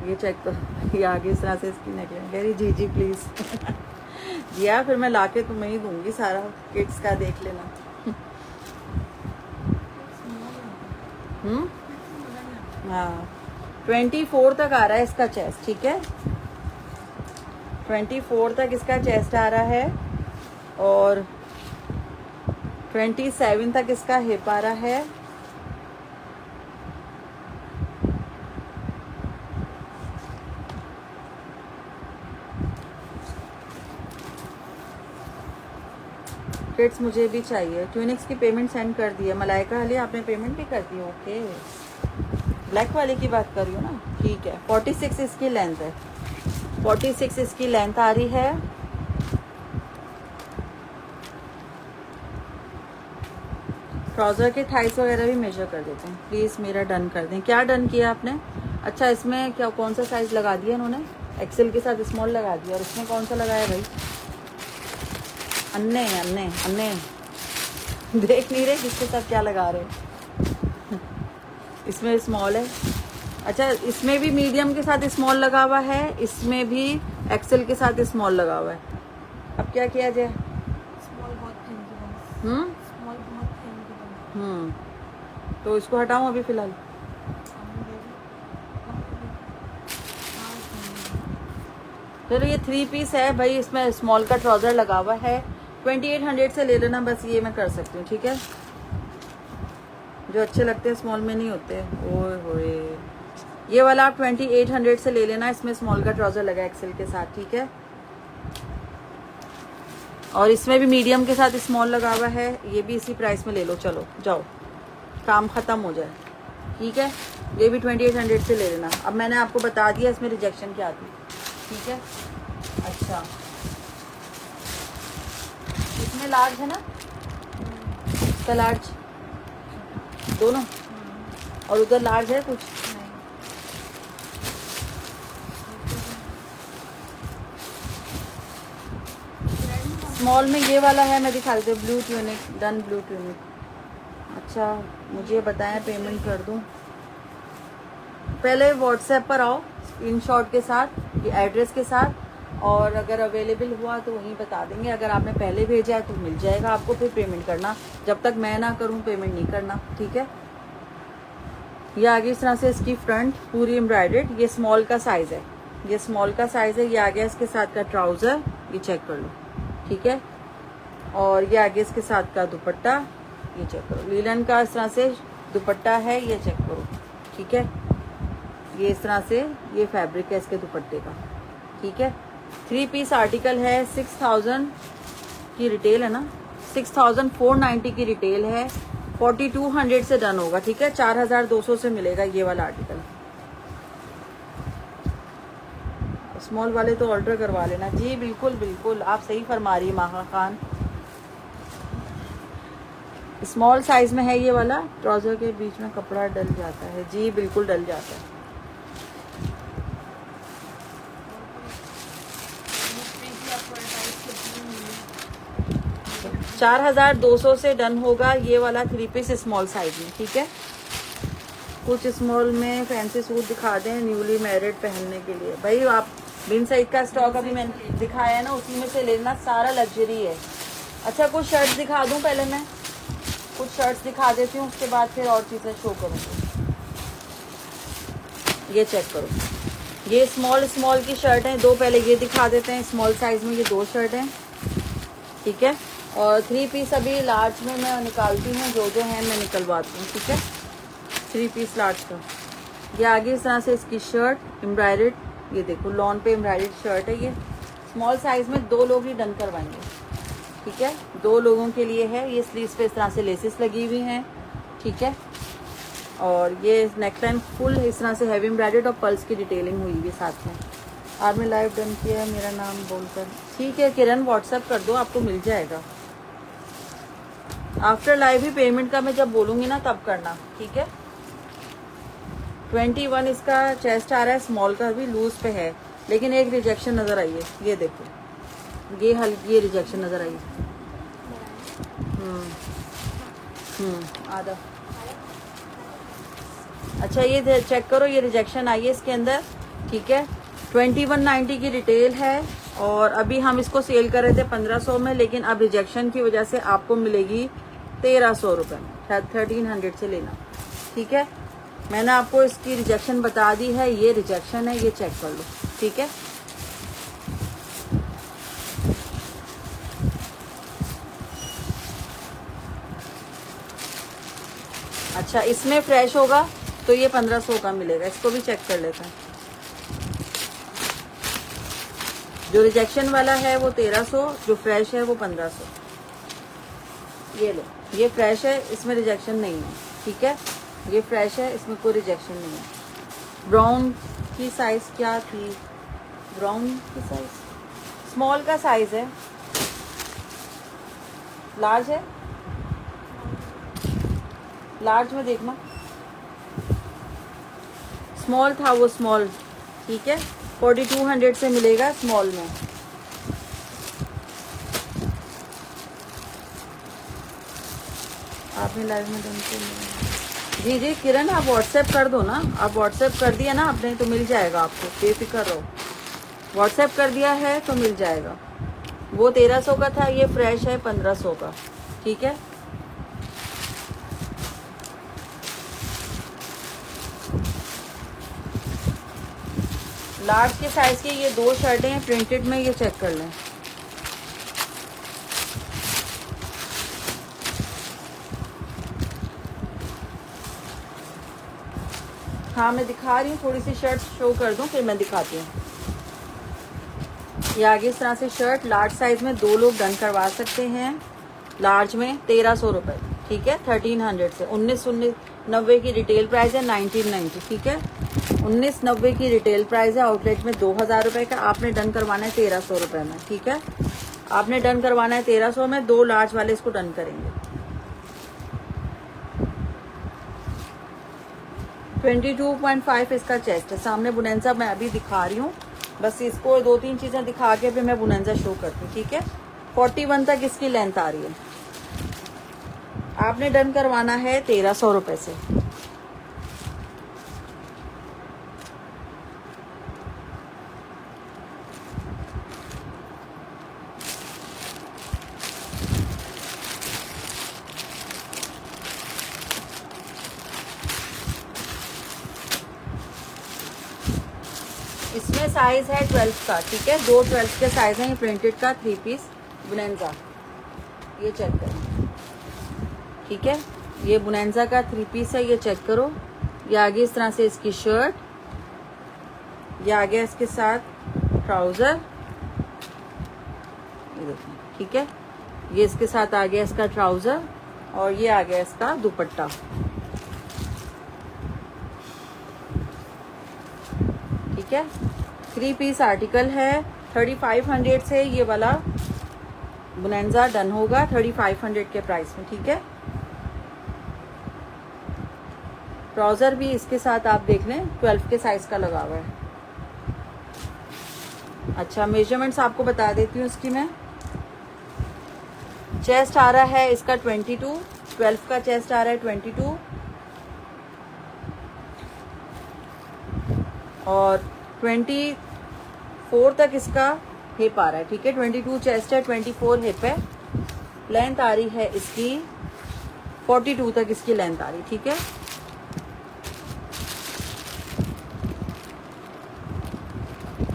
ये चेक करो, ये आगे इस तरह से इसकी नेकलाइन कह रही जी जी प्लीज़। या फिर मैं लाके तुम्हें ही दूंगी सारा, किड्स का देख लेना। हाँ, 24 तक आ रहा है इसका चेस्ट, ठीक है, 24 तक इसका चेस्ट आ रहा है, और 27 तक इसका हिप आ रहा है। किड्स मुझे भी चाहिए। ट्यूनिक्स की पेमेंट सेंड कर दी है। मलाइका अली आपने पेमेंट भी कर दी? ओके, ब्लैक वाले की बात कर रही हो ना, ठीक है। 46 इसकी लेंथ है, 46 इसकी लेंथ आ रही है। ट्राउज़र के थाइस वगैरह भी मेजर कर देते हैं प्लीज़, मेरा डन कर दें। क्या डन किया आपने? अच्छा, इसमें क्या कौन सा साइज़ लगा दिया इन्होंने? एक्सेल के साथ स्मॉल लगा दिया, और इसमें कौन सा लगाया भाई? अन्ने अन्ने अन्ने देख नहीं रहे किसके साथ क्या लगा रहे। इसमें स्मॉल है। अच्छा, इसमें भी मीडियम के साथ स्मॉल लगा हुआ है, इसमें भी एक्सेल के साथ स्मॉल लगा हुआ है। अब क्या किया जाए? स्मॉल बहुत थैंक हम्म स्मॉल बहुत थैंक तो इसको हटाऊं अभी फ़िलहाल? चलो, ये 3 पीस है भाई, इसमें स्मॉल का ट्राउज़र लगा हुआ है। 2800 से ले लेना, बस ये मैं कर सकती हूँ, ठीक है। जो अच्छे लगते हैं स्मॉल में नहीं होते। ओए होए, ये वाला आप 2800 से ले लेना, इसमें स्मॉल का ट्राउज़र लगा एक्सेल के साथ, ठीक है। और इसमें भी मीडियम के साथ स्मॉल लगा हुआ है, ये भी इसी प्राइस में ले लो। चलो जाओ, काम ख़त्म हो जाए, ठीक है। ये भी 2800 से ले लेना। अब मैंने आपको बता दिया इसमें रिजेक्शन क्या थी, ठीक है। अच्छा, इसमें लार्ज है ना? इसका लार्ज दोनों, और उधर लार्ज है कुछ? स्मॉल में ये वाला है, मैं दिखा देती हूँ। Blue tunic done, blue tunic. अच्छा, मुझे बताएं, पेमेंट कर दूं? पहले व्हाट्सएप पर आओ स्क्रीनशॉट के साथ, ये एड्रेस के साथ, और अगर अवेलेबल हुआ तो वहीं बता देंगे। अगर आपने पहले भेजा है तो मिल जाएगा आपको, फिर पेमेंट करना। जब तक मैं ना करूं पेमेंट नहीं करना, ठीक है। ये आगे इस तरह से इसकी फ्रंट पूरी एम्ब्रॉयडर्ड, ये स्मॉल का साइज़ है, ये स्मॉल का साइज़ है। ये आगे इसके साथ का ट्राउज़र, ये चेक कर लो, ठीक है। और ये आगे इसके साथ का दुपट्टा, ये चेक करो। लीलन का इस तरह से दुपट्टा है, ये चेक करो, ठीक है। ये इस तरह से ये फैब्रिक है इसके दुपट्टे का, ठीक है। 3 पीस आर्टिकल है। 6000 की रिटेल है ना, 6490 की रिटेल है। 4200 से डन होगा, ठीक है। 4200 से मिलेगा ये वाला आर्टिकल। स्मॉल वाले तो ऑर्डर करवा लेना जी। बिल्कुल बिल्कुल, आप सही फरमा रही है माहा खान। स्मॉल साइज में है ये वाला। ट्राउज़र के बीच में कपड़ा डल जाता है जी, बिल्कुल डल जाता है। 4200 से डन होगा ये वाला 3 पीस स्मॉल साइज में, ठीक है। कुछ स्मॉल में फैंसी सूट दिखा दें न्यूली मैरिड पहनने के लिए। भाई आप बिन साइड का स्टॉक अभी मैंने दिखाया है ना, उसी में से लेना, सारा लग्जरी है। अच्छा, कुछ शर्ट्स दिखा दूं? पहले मैं कुछ शर्ट्स दिखा देती हूँ, उसके बाद फिर और चीज़ें शो करूँगी। ये चेक करो, ये स्मॉल की शर्ट है दो। पहले ये दिखा देते हैं स्मॉल साइज में, ये 2 शर्ट हैं, ठीक है। और 3 पीस अभी लार्ज में मैं निकालती हूँ, जो हैं मैं निकलवाती हूँ, ठीक है। 3 पीस लार्ज का। ये आगे इस तरह से इसकी शर्ट एम्ब्रॉयडर्ड, ये देखो लॉन पे एम्ब्रॉयडर्ड शर्ट है। ये स्मॉल साइज में 2 लोग ही डन करवाएंगे, ठीक है। 2 लोगों के लिए है। ये स्लीव्स पे इस तरह से लेसेस लगी हुई हैं, ठीक है। और ये नेकलाइन फुल इस तरह से हैवी एम्ब्रॉयडर्ड और पल्स की डिटेलिंग हुई हुई साथ में। आज मैं लाइव डन किया है मेरा नाम बोलकर, ठीक है किरण, व्हाट्सएप कर दो, आपको मिल जाएगा। आफ्टर लाइव ही पेमेंट का मैं जब बोलूँगी ना तब करना, ठीक है। 21 इसका चेस्ट आ रहा है, स्मॉल का भी लूज पे है, लेकिन एक रिजेक्शन नज़र आई है। ये देखो, ये हल्की ये रिजेक्शन नज़र आई है। आधा। अच्छा, ये चेक करो, ये रिजेक्शन आई है इसके अंदर, ठीक है। 2190 की रिटेल है, और अभी हम इसको सेल कर रहे थे 1500 में, लेकिन अब रिजेक्शन की वजह से आपको मिलेगी 1300 रुपये, शायद 1300 से लेना, ठीक है। मैंने आपको इसकी रिजेक्शन बता दी है, ये रिजेक्शन है, ये चेक कर लो, ठीक है। अच्छा, इसमें फ्रेश होगा तो ये 1500 का मिलेगा, इसको भी चेक कर लेते हैं। जो रिजेक्शन वाला है वो 1300, जो फ्रेश है वो 1500। ये लो, ये फ्रेश है, इसमें रिजेक्शन नहीं है, ठीक है। ये फ्रेश है, इसमें कोई रिजेक्शन नहीं है। ब्राउन की साइज़ क्या थी? ब्राउन की साइज़ स्मॉल का साइज़ है, लार्ज है, लार्ज में देखना, स्मॉल था वो, स्मॉल, ठीक है। 4200 से मिलेगा स्मॉल में। आपने लाइव में डन कर जी जी किरण, आप व्हाट्सएप कर दो ना, आप व्हाट्सएप कर दिया ना आपने तो मिल जाएगा आपको, बेफिक्र रहो। व्हाट्सएप कर दिया है तो मिल जाएगा। वो 1300 का था, ये फ्रेश है 1500 का, ठीक है। लार्ज के साइज की ये 2 शर्टें हैं प्रिंटेड में, ये चेक कर लें। हाँ मैं दिखा रही हूँ, थोड़ी सी शर्ट शो कर दूँ फिर मैं दिखाती हूँ। ये आगे इस तरह से शर्ट लार्ज साइज में 2 लोग डन करवा सकते हैं। लार्ज में 1300 रुपये, ठीक है। 1300 से 1990 की रिटेल प्राइस है, 1990, ठीक है। 1990 की रिटेल प्राइस है, आउटलेट में 2000 रुपये का। आपने डन करवाना है 1300 रुपये में, ठीक है। आपने डन करवाना है 1300 में, 2 लार्ज वाले इसको डन करेंगे। 22.5 इसका चेस्ट है। सामने बुनेंसा मैं अभी दिखा रही हूँ, बस इसको 2-3 चीज़ें दिखा के फिर मैं बुनेंसा शो करती हूँ, ठीक है। 41 तक इसकी लेंथ आ रही है। आपने डन करवाना है 1300 रुपये से। इसमें साइज है 12 का, ठीक है। 2 12 के साइज हैं। ये प्रिंटेड का 3 पीस बुनेंजा, ये चेक करो, ठीक है। ये बुनेंजा का 3 पीस है, ये चेक करो। ये आगे इस तरह से इसकी शर्ट, ये आगे इसके साथ ट्राउजर, ये देखिए, ठीक है। ये इसके साथ आ गया इसका ट्राउजर और ये आ गया इसका दुपट्टा, ठीक है। 3 पीस आर्टिकल है। 3500 से ये वाला बुनेंजा डन होगा 3500 के प्राइस में, ठीक है। ट्राउजर भी इसके साथ आप देख लें 12 के साइज का लगा हुआ है। अच्छा मेजरमेंट्स आपको बता देती हूँ इसकी मैं। चेस्ट आ रहा है इसका 22, 12 का चेस्ट आ रहा है 22 और 24 तक इसका हिप आ रहा है, ठीक है। 22 चेस्ट है, 24 हिप है। लेंथ आ रही है इसकी 42 तक इसकी लेंथ आ रही, ठीक है।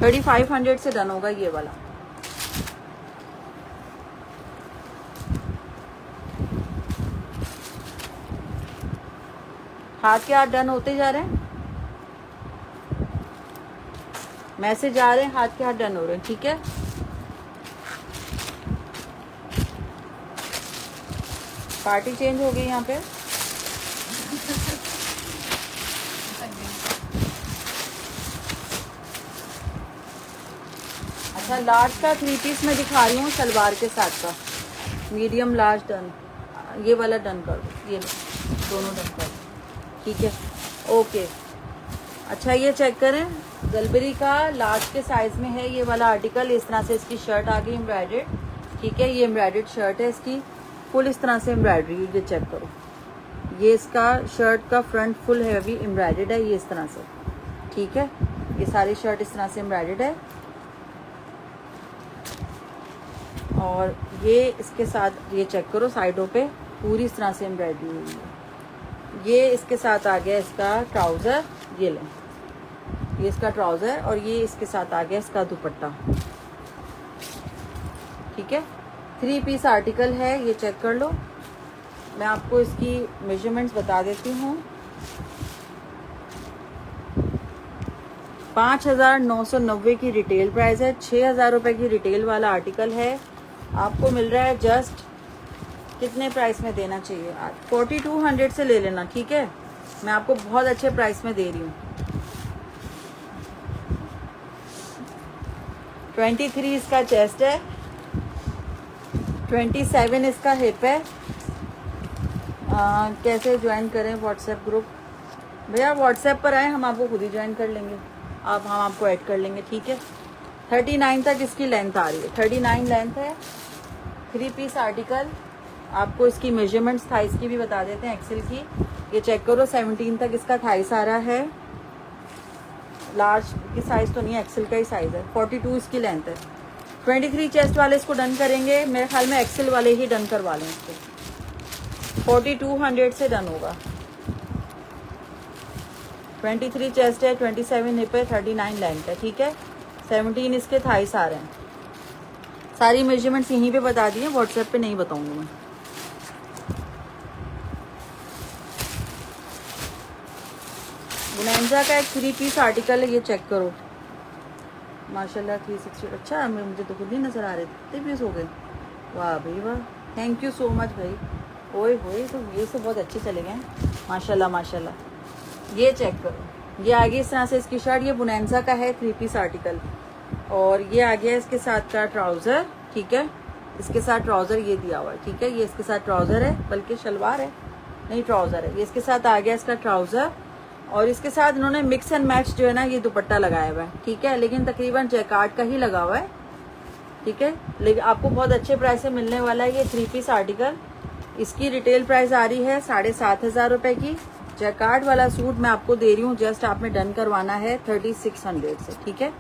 $3500 से डन होगा ये वाला। हाथ के हाथ डन होते जा रहे हैं, मैसेज आ रहे हैं, हाथ के हाथ डन हो रहे हैं, ठीक है। पार्टी चेंज हो गई यहाँ पे। अच्छा लार्ज का 3 पीस मैं दिखा रही हूँ सलवार के साथ का, मीडियम लार्ज डन, ये वाला डन कर दो, ये दोनों डन कर दो, ठीक है। ओके अच्छा ये चेक करें, गलबेरी का लार्ज के साइज में है ये वाला आर्टिकल। इस तरह से इसकी शर्ट आ गई एम्ब्रॉयडेड, ठीक है। ये एम्ब्रॉयडेड शर्ट है इसकी, फुल इस तरह से एम्ब्रॉयडरी, ये चेक करो। ये इसका शर्ट का फ्रंट फुल हैवी एम्ब्रॉयडेड है, ये इस तरह से, ठीक है। ये सारी शर्ट इस तरह से एम्ब्रॉयडेड है और ये इसके साथ ये चेक करो साइडों पे पूरी इस तरह से एम्ब्रॉयडरी हुई है। ये इसके साथ आ गया इसका ट्राउज़र, ये लें, ये इसका ट्राउज़र और ये इसके साथ आ गया इसका दुपट्टा, ठीक है। 3 पीस आर्टिकल है, ये चेक कर लो। मैं आपको इसकी मेजरमेंट्स बता देती हूँ। 5990 की रिटेल प्राइस है, 6000 रुपये की रिटेल वाला आर्टिकल है। आपको मिल रहा है जस्ट कितने प्राइस में देना चाहिए? 4200 से ले लेना, ठीक है? मैं आपको बहुत अच्छे प्राइस में दे रही हूँ। 23 इसका चेस्ट है, 27 इसका हिप है। कैसे ज्वाइन करें व्हाट्सएप ग्रुप? भैया व्हाट्सएप पर आए, हम आपको खुद ही ज्वाइन कर लेंगे, हम आपको ऐड कर लेंगे, ठीक है? 39 तक इसकी लेंथ आ रही है, 39 लेंथ है। 3 पीस आर्टिकल। आपको इसकी मेजरमेंट्स थाइस की भी बता देते हैं, एक्सेल की। ये चेक करो, 17 तक इसका थाइस आ रहा है। लार्ज की साइज़ तो नहीं है, एक्सेल का ही साइज़ है। 42 इसकी लेंथ है। 23 चेस्ट वाले इसको डन करेंगे, मेरे ख्याल में एक्सेल वाले ही डन करवा लें इसको। 4200 से डन होगा। 23 चेस्ट है, 27 हिप है, 39 लेंथ है, ठीक है? 17 इसके थाइस आ रहे हैं। सारी मेजरमेंट्स यहीं पे बता दी हैं, व्हाट्सएप पे नहीं बताऊंगी मैं। बुनेंजा का एक 3 पीस आर्टिकल है, ये चेक करो माशाल्लाह। 360। अच्छा, मुझे तो खुद नहीं नजर आ रहे, कितने पीस हो गए? वाह भाई वाह, थैंक यू सो मच भाई। ओए होए, तो ये तो बहुत अच्छे चले गए माशाल्लाह माशाल्लाह। ये चेक करो, ये आगे इस तरह से इसकी शर्ट, ये बुनेंजा का है 3 पीस आर्टिकल। और ये आ गया इसके साथ का ट्राउज़र, ठीक है? इसके साथ ट्राउज़र ये दिया हुआ है, ठीक है? ये इसके साथ ट्राउज़र है, बल्कि शलवार है, नहीं ट्राउज़र है। ये इसके साथ आ गया इसका ट्राउज़र, और इसके साथ इन्होंने मिक्स एंड मैच जो है ना, ये दुपट्टा लगाया हुआ है, ठीक है? लेकिन तकरीबन जैकार्ड का ही लगा हुआ है, ठीक है? लेकिन आपको बहुत अच्छे प्राइस से मिलने वाला है ये 3 पीस आर्टिकल। इसकी रिटेल प्राइस आ रही है 7500 रुपये की। जैकार्ड वाला सूट मैं आपको दे रही हूँ, जस्ट आपने डन करवाना है 3600 से, ठीक है?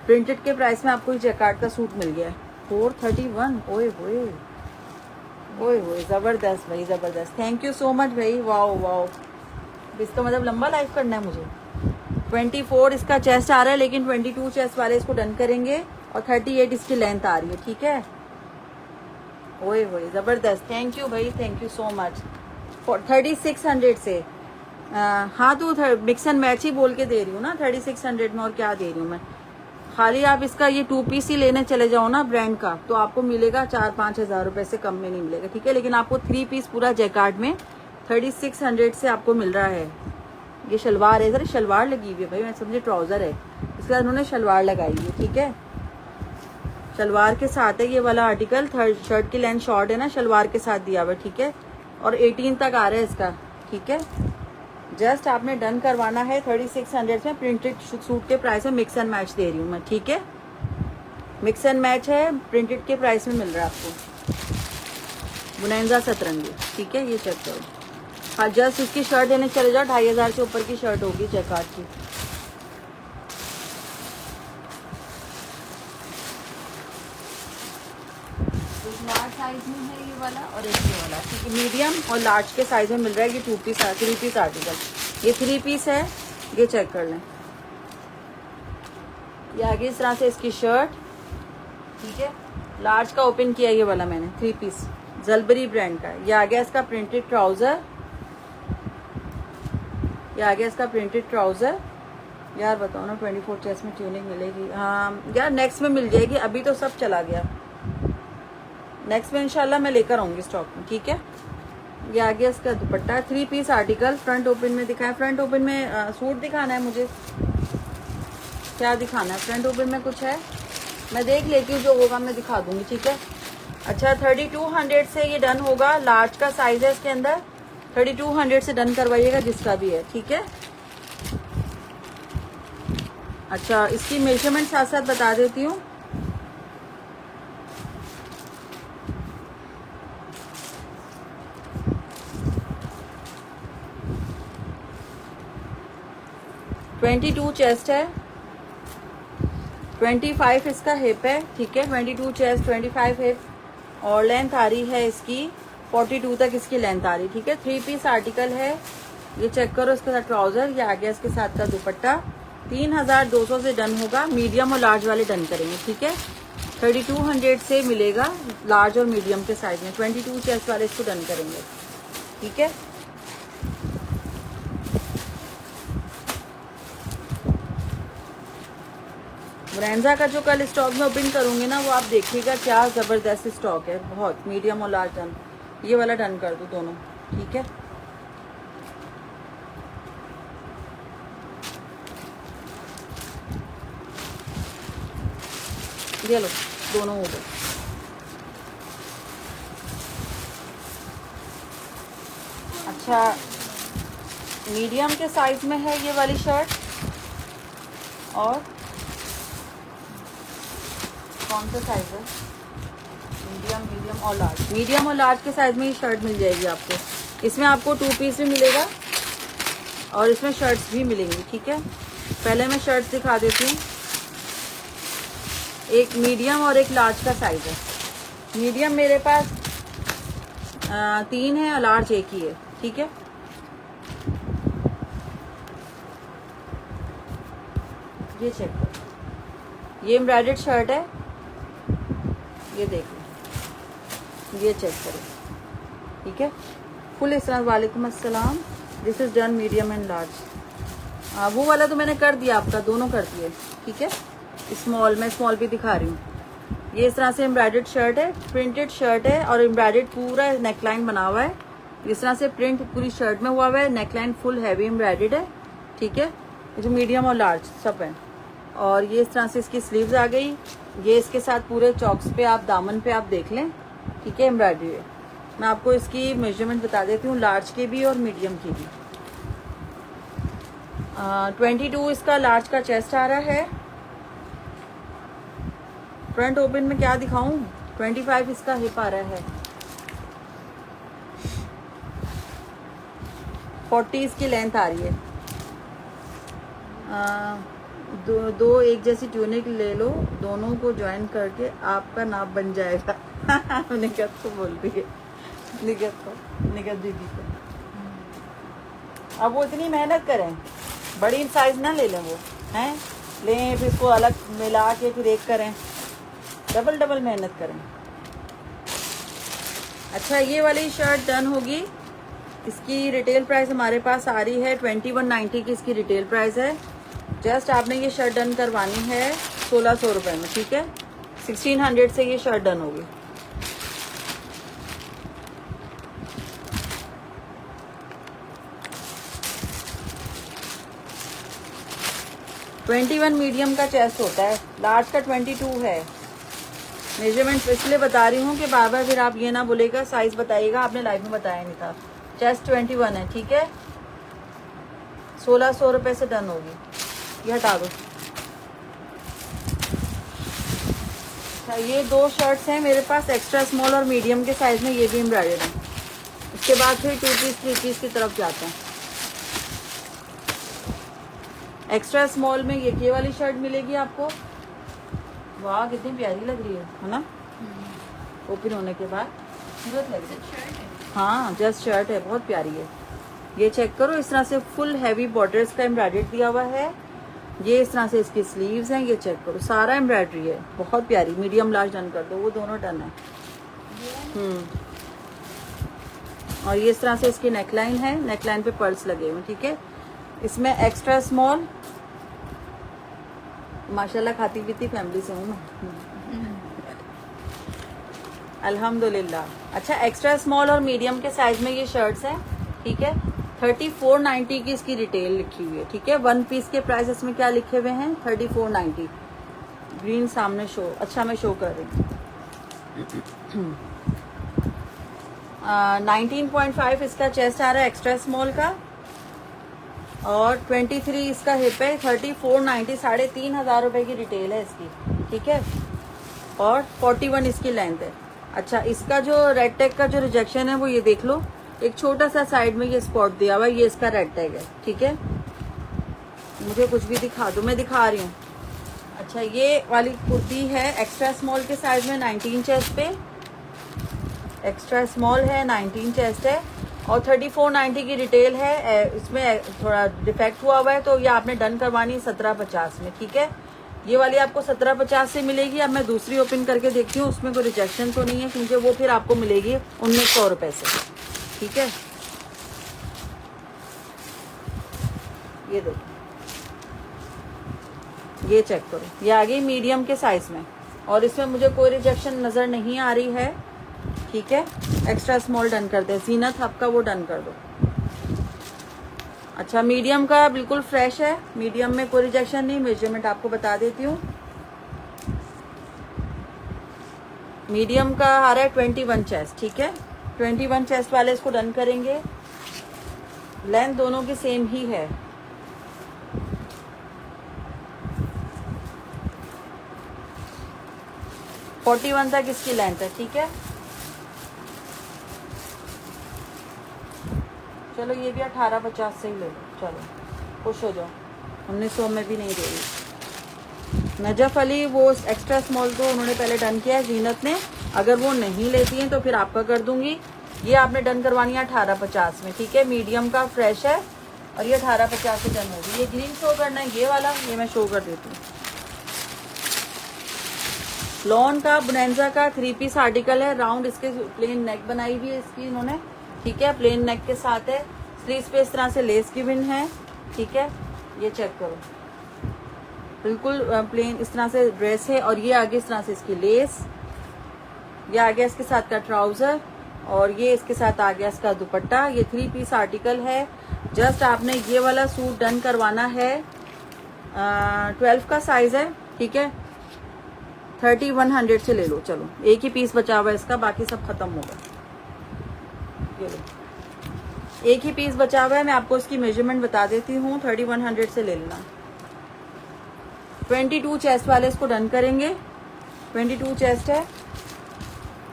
प्रिंटेड के प्राइस में आपको जैकार्ड का सूट मिल गया है 431। ओए होए ओए होए, ज़बरदस्त भाई, ज़बरदस्त। थैंक यू सो मच भाई, वाओ वाओ। इसका मतलब लंबा लाइव करना है मुझे। 24 इसका चेस्ट आ रहा है, लेकिन 22 चेस्ट वाले इसको डन करेंगे, और 38 इसकी लेंथ आ रही है, ठीक है? ओए होए, ज़बरदस्त। थैंक यू भाई, थैंक यू सो मच। 3600 से हाँ, तो मिक्स एंड मैच ही बोल के दे रही हूँ ना 3600 में, और क्या दे रही हूँ मैं? खाली आप इसका ये 2 पीस ही लेने चले जाओ ना ब्रांड का, तो आपको मिलेगा 4-5 हज़ार रुपये से कम में नहीं मिलेगा, ठीक है? लेकिन आपको 3 पीस पूरा जैकार्ड में 3600 से आपको मिल रहा है। ये शलवार है, सर शलवार लगी हुई है भाई, मैं समझे ट्राउज़र है। इसके बाद उन्होंने शलवार लगाई है, ठीक है? शलवार के साथ है ये वाला आर्टिकल। शर्ट की लेंथ शॉर्ट है ना, शलवार के साथ दिया हुआ है, ठीक है? और 18 तक आ रहा है इसका, ठीक है? जस्ट आपने डन करवाना है 3600 में। प्रिंटेड सूट के प्राइस में मिक्स एंड मैच दे रही हूँ मैं, ठीक है? मिक्स एंड मैच है, प्रिंटेड के प्राइस में मिल रहा है आपको। बुनेंजा सतरंगी, ठीक है? ये चेक करो। हाँ, जस्ट इसकी शर्ट लेने चले जाओ, 2500 से ऊपर की शर्ट होगी जैकार्ड की। लार्ज साइज में है ये वाला, और एक ये वाला, ठीक है? मीडियम और लार्ज के साइज में मिल रहा है ये 3 पीस आर्टिकल। ये 3 पीस है, ये चेक कर लें। ये आगे इस तरह से इसकी शर्ट, ठीक है? लार्ज का ओपन किया ये वाला मैंने, 3 पीस जलबरी ब्रांड का। ये आ गया इसका प्रिंटेड ट्राउज़र, ये आ गया इसका प्रिंटेड ट्राउज़र। यार बताओ ना 24 चेस्ट में ट्यूनिंग मिलेगी? हाँ यार, नेक्स्ट में मिल जाएगी, अभी तो सब चला गया। नेक्स्ट में इंशाल्लाह मैं लेकर आऊँगी स्टॉक में, ठीक है? ये आ गया इसका dupatta, 3 piece article. Front open में दिखाएं, फ्रंट ओपन में सूट दिखाना है मुझे, क्या दिखाना है? फ्रंट ओपन में कुछ है, मैं देख लेती हूँ, जो होगा मैं दिखा दूँगी, ठीक है? अच्छा, 3200 से ये डन होगा। लार्ज का साइज है इसके अंदर, 3200 से डन करवाइएगा जिसका भी है, ठीक है? अच्छा, इसकी मेजरमेंट साथ साथ बता देती हूँ। (22) चेस्ट है, 25 इसका हिप है, ठीक है? 22 चेस्ट, 25 हिप, और लेंथ आ रही है इसकी 42 तक इसकी लेंथ आ रही है, ठीक है? 3 पीस आर्टिकल है, ये चेक करो। इसके साथ ट्राउज़र, ये आ गया इसके साथ का दुपट्टा। 3200 से डन होगा। मीडियम और लार्ज वाले डन करेंगे, ठीक है? 3200 से मिलेगा लार्ज और मीडियम के साइज में। 22 चेस्ट वाले इसको डन करेंगे, ठीक है? ब्रेंजा का जो कल स्टॉक में ओपन करूंगी ना, वो आप देखिएगा क्या ज़बरदस्त स्टॉक है, बहुत मीडियम और लार्ज डन। ये वाला डन कर दो दोनों, ठीक है। ये लो, दोनों हो गए। अच्छा, मीडियम के साइज में है ये वाली शर्ट, और कौन सा साइज है? मीडियम और लार्ज। मीडियम और लार्ज के साइज में ये शर्ट मिल जाएगी आपको। इसमें आपको 2 पीस भी मिलेगा और इसमें शर्ट्स भी मिलेंगी, ठीक है। पहले मैं शर्ट्स दिखा देती हूँ। एक मीडियम और एक लार्ज का साइज है। मीडियम मेरे पास 3 है और लार्ज 1 ही है, ठीक है। ये चेक करो, ये एम्ब्रॉयडर्ड शर्ट है, ये देख लो, ये चेक करो, ठीक है। फुल इस तरह। वालेकुम अस्सलाम। This is done medium and large. वो वाला तो मैंने कर दिया आपका, दोनों कर दिए, ठीक है। स्मॉल, मैं स्मॉल भी दिखा रही हूँ। ये इस तरह से एम्ब्रॉयडर्ड शर्ट है, प्रिंटेड शर्ट है और एम्ब्रॉयडर्ड पूरा नेकलाइन बना हुआ है। इस तरह से प्रिंट पूरी शर्ट में हुआ है, नेकलाइन फुल हैवी एम्ब्रॉयडर्ड है, ठीक है। ये जो मीडियम और लार्ज सब है। और ये इस तरह से इसकी स्लीव्स आ गई। ये इसके साथ पूरे चौक्स पे आप, दामन पे आप देख लें, ठीक है, एम्ब्रॉयडरी है। मैं आपको इसकी मेजरमेंट बता देती हूँ, लार्ज के भी और मीडियम की भी। 22 इसका लार्ज का चेस्ट आ रहा है। फ्रंट ओपन में क्या दिखाऊं? 25 इसका हिप आ रहा है। 40 इसकी लेंथ आ रही है। दो एक जैसी ट्यूनिक ले लो, दोनों को ज्वाइन करके आपका नाप बन जाएगा। निगत को बोल रही है, निगत दीदी को। अब वो इतनी मेहनत करें, बड़ी साइज ना ले लें, वो हैं लें फिर इसको अलग मिला के फिर एक करें, डबल मेहनत करें। अच्छा, ये वाली शर्ट डन होगी। इसकी रिटेल प्राइस हमारे पास आ रही है 2190 की इसकी रिटेल प्राइस है। जस्ट आपने ये शर्ट डन करवानी है 1600 रुपये में, ठीक है। 1600 से ये शर्ट डन होगी। $21 मीडियम का चेस्ट होता है, लार्ज का 22 है। मेजरमेंट इसलिए बता रही हूँ कि बार बार फिर आप ये ना बोलेगा साइज बताइएगा, आपने लाइव में बताया नहीं था। चेस्ट 21 है, ठीक है। 1600 रुपये से डन होगी। ये हटा दो। अच्छा, ये 2 शर्ट्स हैं मेरे पास, एक्स्ट्रा स्मॉल और मीडियम के साइज में, ये भी एम्ब्रॉयडर्ड है। उसके बाद फिर 2 पीस 3 पीस की तरफ जाते हैं। एक्स्ट्रा स्मॉल में ये वाली शर्ट मिलेगी आपको। वाह, कितनी प्यारी लग रही है ना, ओपन होने के बाद खूबसूरत लग रही है। हाँ, जस्ट शर्ट है, बहुत प्यारी है। ये चेक करो, इस तरह से फुल हैवी बॉर्डर्स का एम्ब्रॉयडरी दिया हुआ है। ये इस तरह से इसकी स्लीव्स हैं, ये चेक करो, सारा एम्ब्रॉयडरी है, बहुत प्यारी। मीडियम लार्ज डन कर दो, वो दोनों डन है। और ये इस तरह से इसकी नेकलाइन है, नेकलाइन पे पर्ल्स लगे हुए, ठीक है। इसमें एक्स्ट्रा स्मॉल, माशाल्लाह खाती पीती फैमिली से हूँ मैं, अल्हम्दुलिल्लाह। अच्छा, एक्स्ट्रा स्मॉल और मीडियम के साइज में ये शर्ट्स हैं, ठीक है। 3490 की इसकी रिटेल लिखी हुई है, ठीक है। 1 पीस के प्राइस इसमें क्या लिखे हुए हैं? 3490। ग्रीन सामने शो, अच्छा मैं शो कर रही हूँ। 19.5 इसका चेस्ट आ रहा है एक्स्ट्रा स्मॉल का, और 23 इसका हिप है। 3490, 3500 रुपये की रिटेल है इसकी, ठीक है। और 41 इसकी लेंथ है। अच्छा, इसका जो रेड टैग का जो रिजेक्शन है वो ये देख लो, एक छोटा सा साइड में ये स्पॉट दिया हुआ है, ये इसका रेड टैग है, ठीक है। मुझे कुछ भी दिखा दो, मैं दिखा रही हूँ। अच्छा, ये वाली कुर्ती है एक्स्ट्रा स्मॉल के साइज में, 19 चेस्ट पे, एक्स्ट्रा स्मॉल है, 19 चेस्ट है और 3490 की रिटेल है। इसमें थोड़ा डिफेक्ट हुआ है तो ये आपने डन करवानी है 1750 में, ठीक है। ये वाली आपको 1750 से मिलेगी। अब मैं दूसरी ओपन करके देखती हूँ, उसमें कोई रिजेक्शन तो नहीं है, क्योंकि वो फिर आपको मिलेगी 1900 रुपये से, ठीक है। ये दो, ये चेक करो, ये आ गई मीडियम के साइज में और इसमें मुझे कोई रिजेक्शन नज़र नहीं आ रही है, ठीक है। एक्स्ट्रा स्मॉल डन कर दे। जीनत आपका वो डन कर दो। अच्छा, मीडियम का बिल्कुल फ्रेश है, मीडियम में कोई रिजेक्शन नहीं। मेजरमेंट आपको बता देती हूँ। मीडियम का आ रहा है 21 चेस्ट, ठीक है। 21 चेस्ट वाले इसको डन करेंगे। लेंथ दोनों की सेम ही है। फोर्टी 41 तक इसकी लेंथ है, ठीक है। चलो ये भी 1850 से ही ले लो। चलो खुश हो जाओ, 1900 में भी नहीं दे रही। नजफ अली वो एक्स्ट्रा स्मॉल तो उन्होंने पहले डन किया है जीनत ने, अगर वो नहीं लेती हैं तो फिर आपका कर दूंगी। ये आपने डन करवानी है 1850 में, ठीक है। मीडियम का फ्रेश है और ये 1850 से डन होगी। ये ग्रीन शो करना है, ये वाला, ये मैं शो कर देती हूँ। लॉन का बोनेंजा का 3 पीस आर्टिकल है। राउंड इसके प्लेन नेक बनाई हुई है इसकी इन्होंने, ठीक है। प्लेन नेक के साथ है। स्लीव्स पे इस तरह से लेस गिवन है, ठीक है। ये चेक करो, बिल्कुल प्लेन इस तरह से ड्रेस है। और ये आगे इस तरह से इसकी लेस, ये आ गया इसके साथ का ट्राउजर और ये इसके साथ आ गया इसका दुपट्टा। ये 3 पीस आर्टिकल है। जस्ट आपने ये वाला सूट डन करवाना है। 12 का साइज है, ठीक है। 3100 से ले लो। चलो एक ही पीस बचा हुआ है इसका, बाकी सब खत्म होगा। ये लो, एक ही पीस बचा हुआ है। मैं आपको इसकी मेजरमेंट बता देती हूँ। 3100 से ले लेना। 22 चेस्ट वाले इसको डन करेंगे। 22 चेस्ट है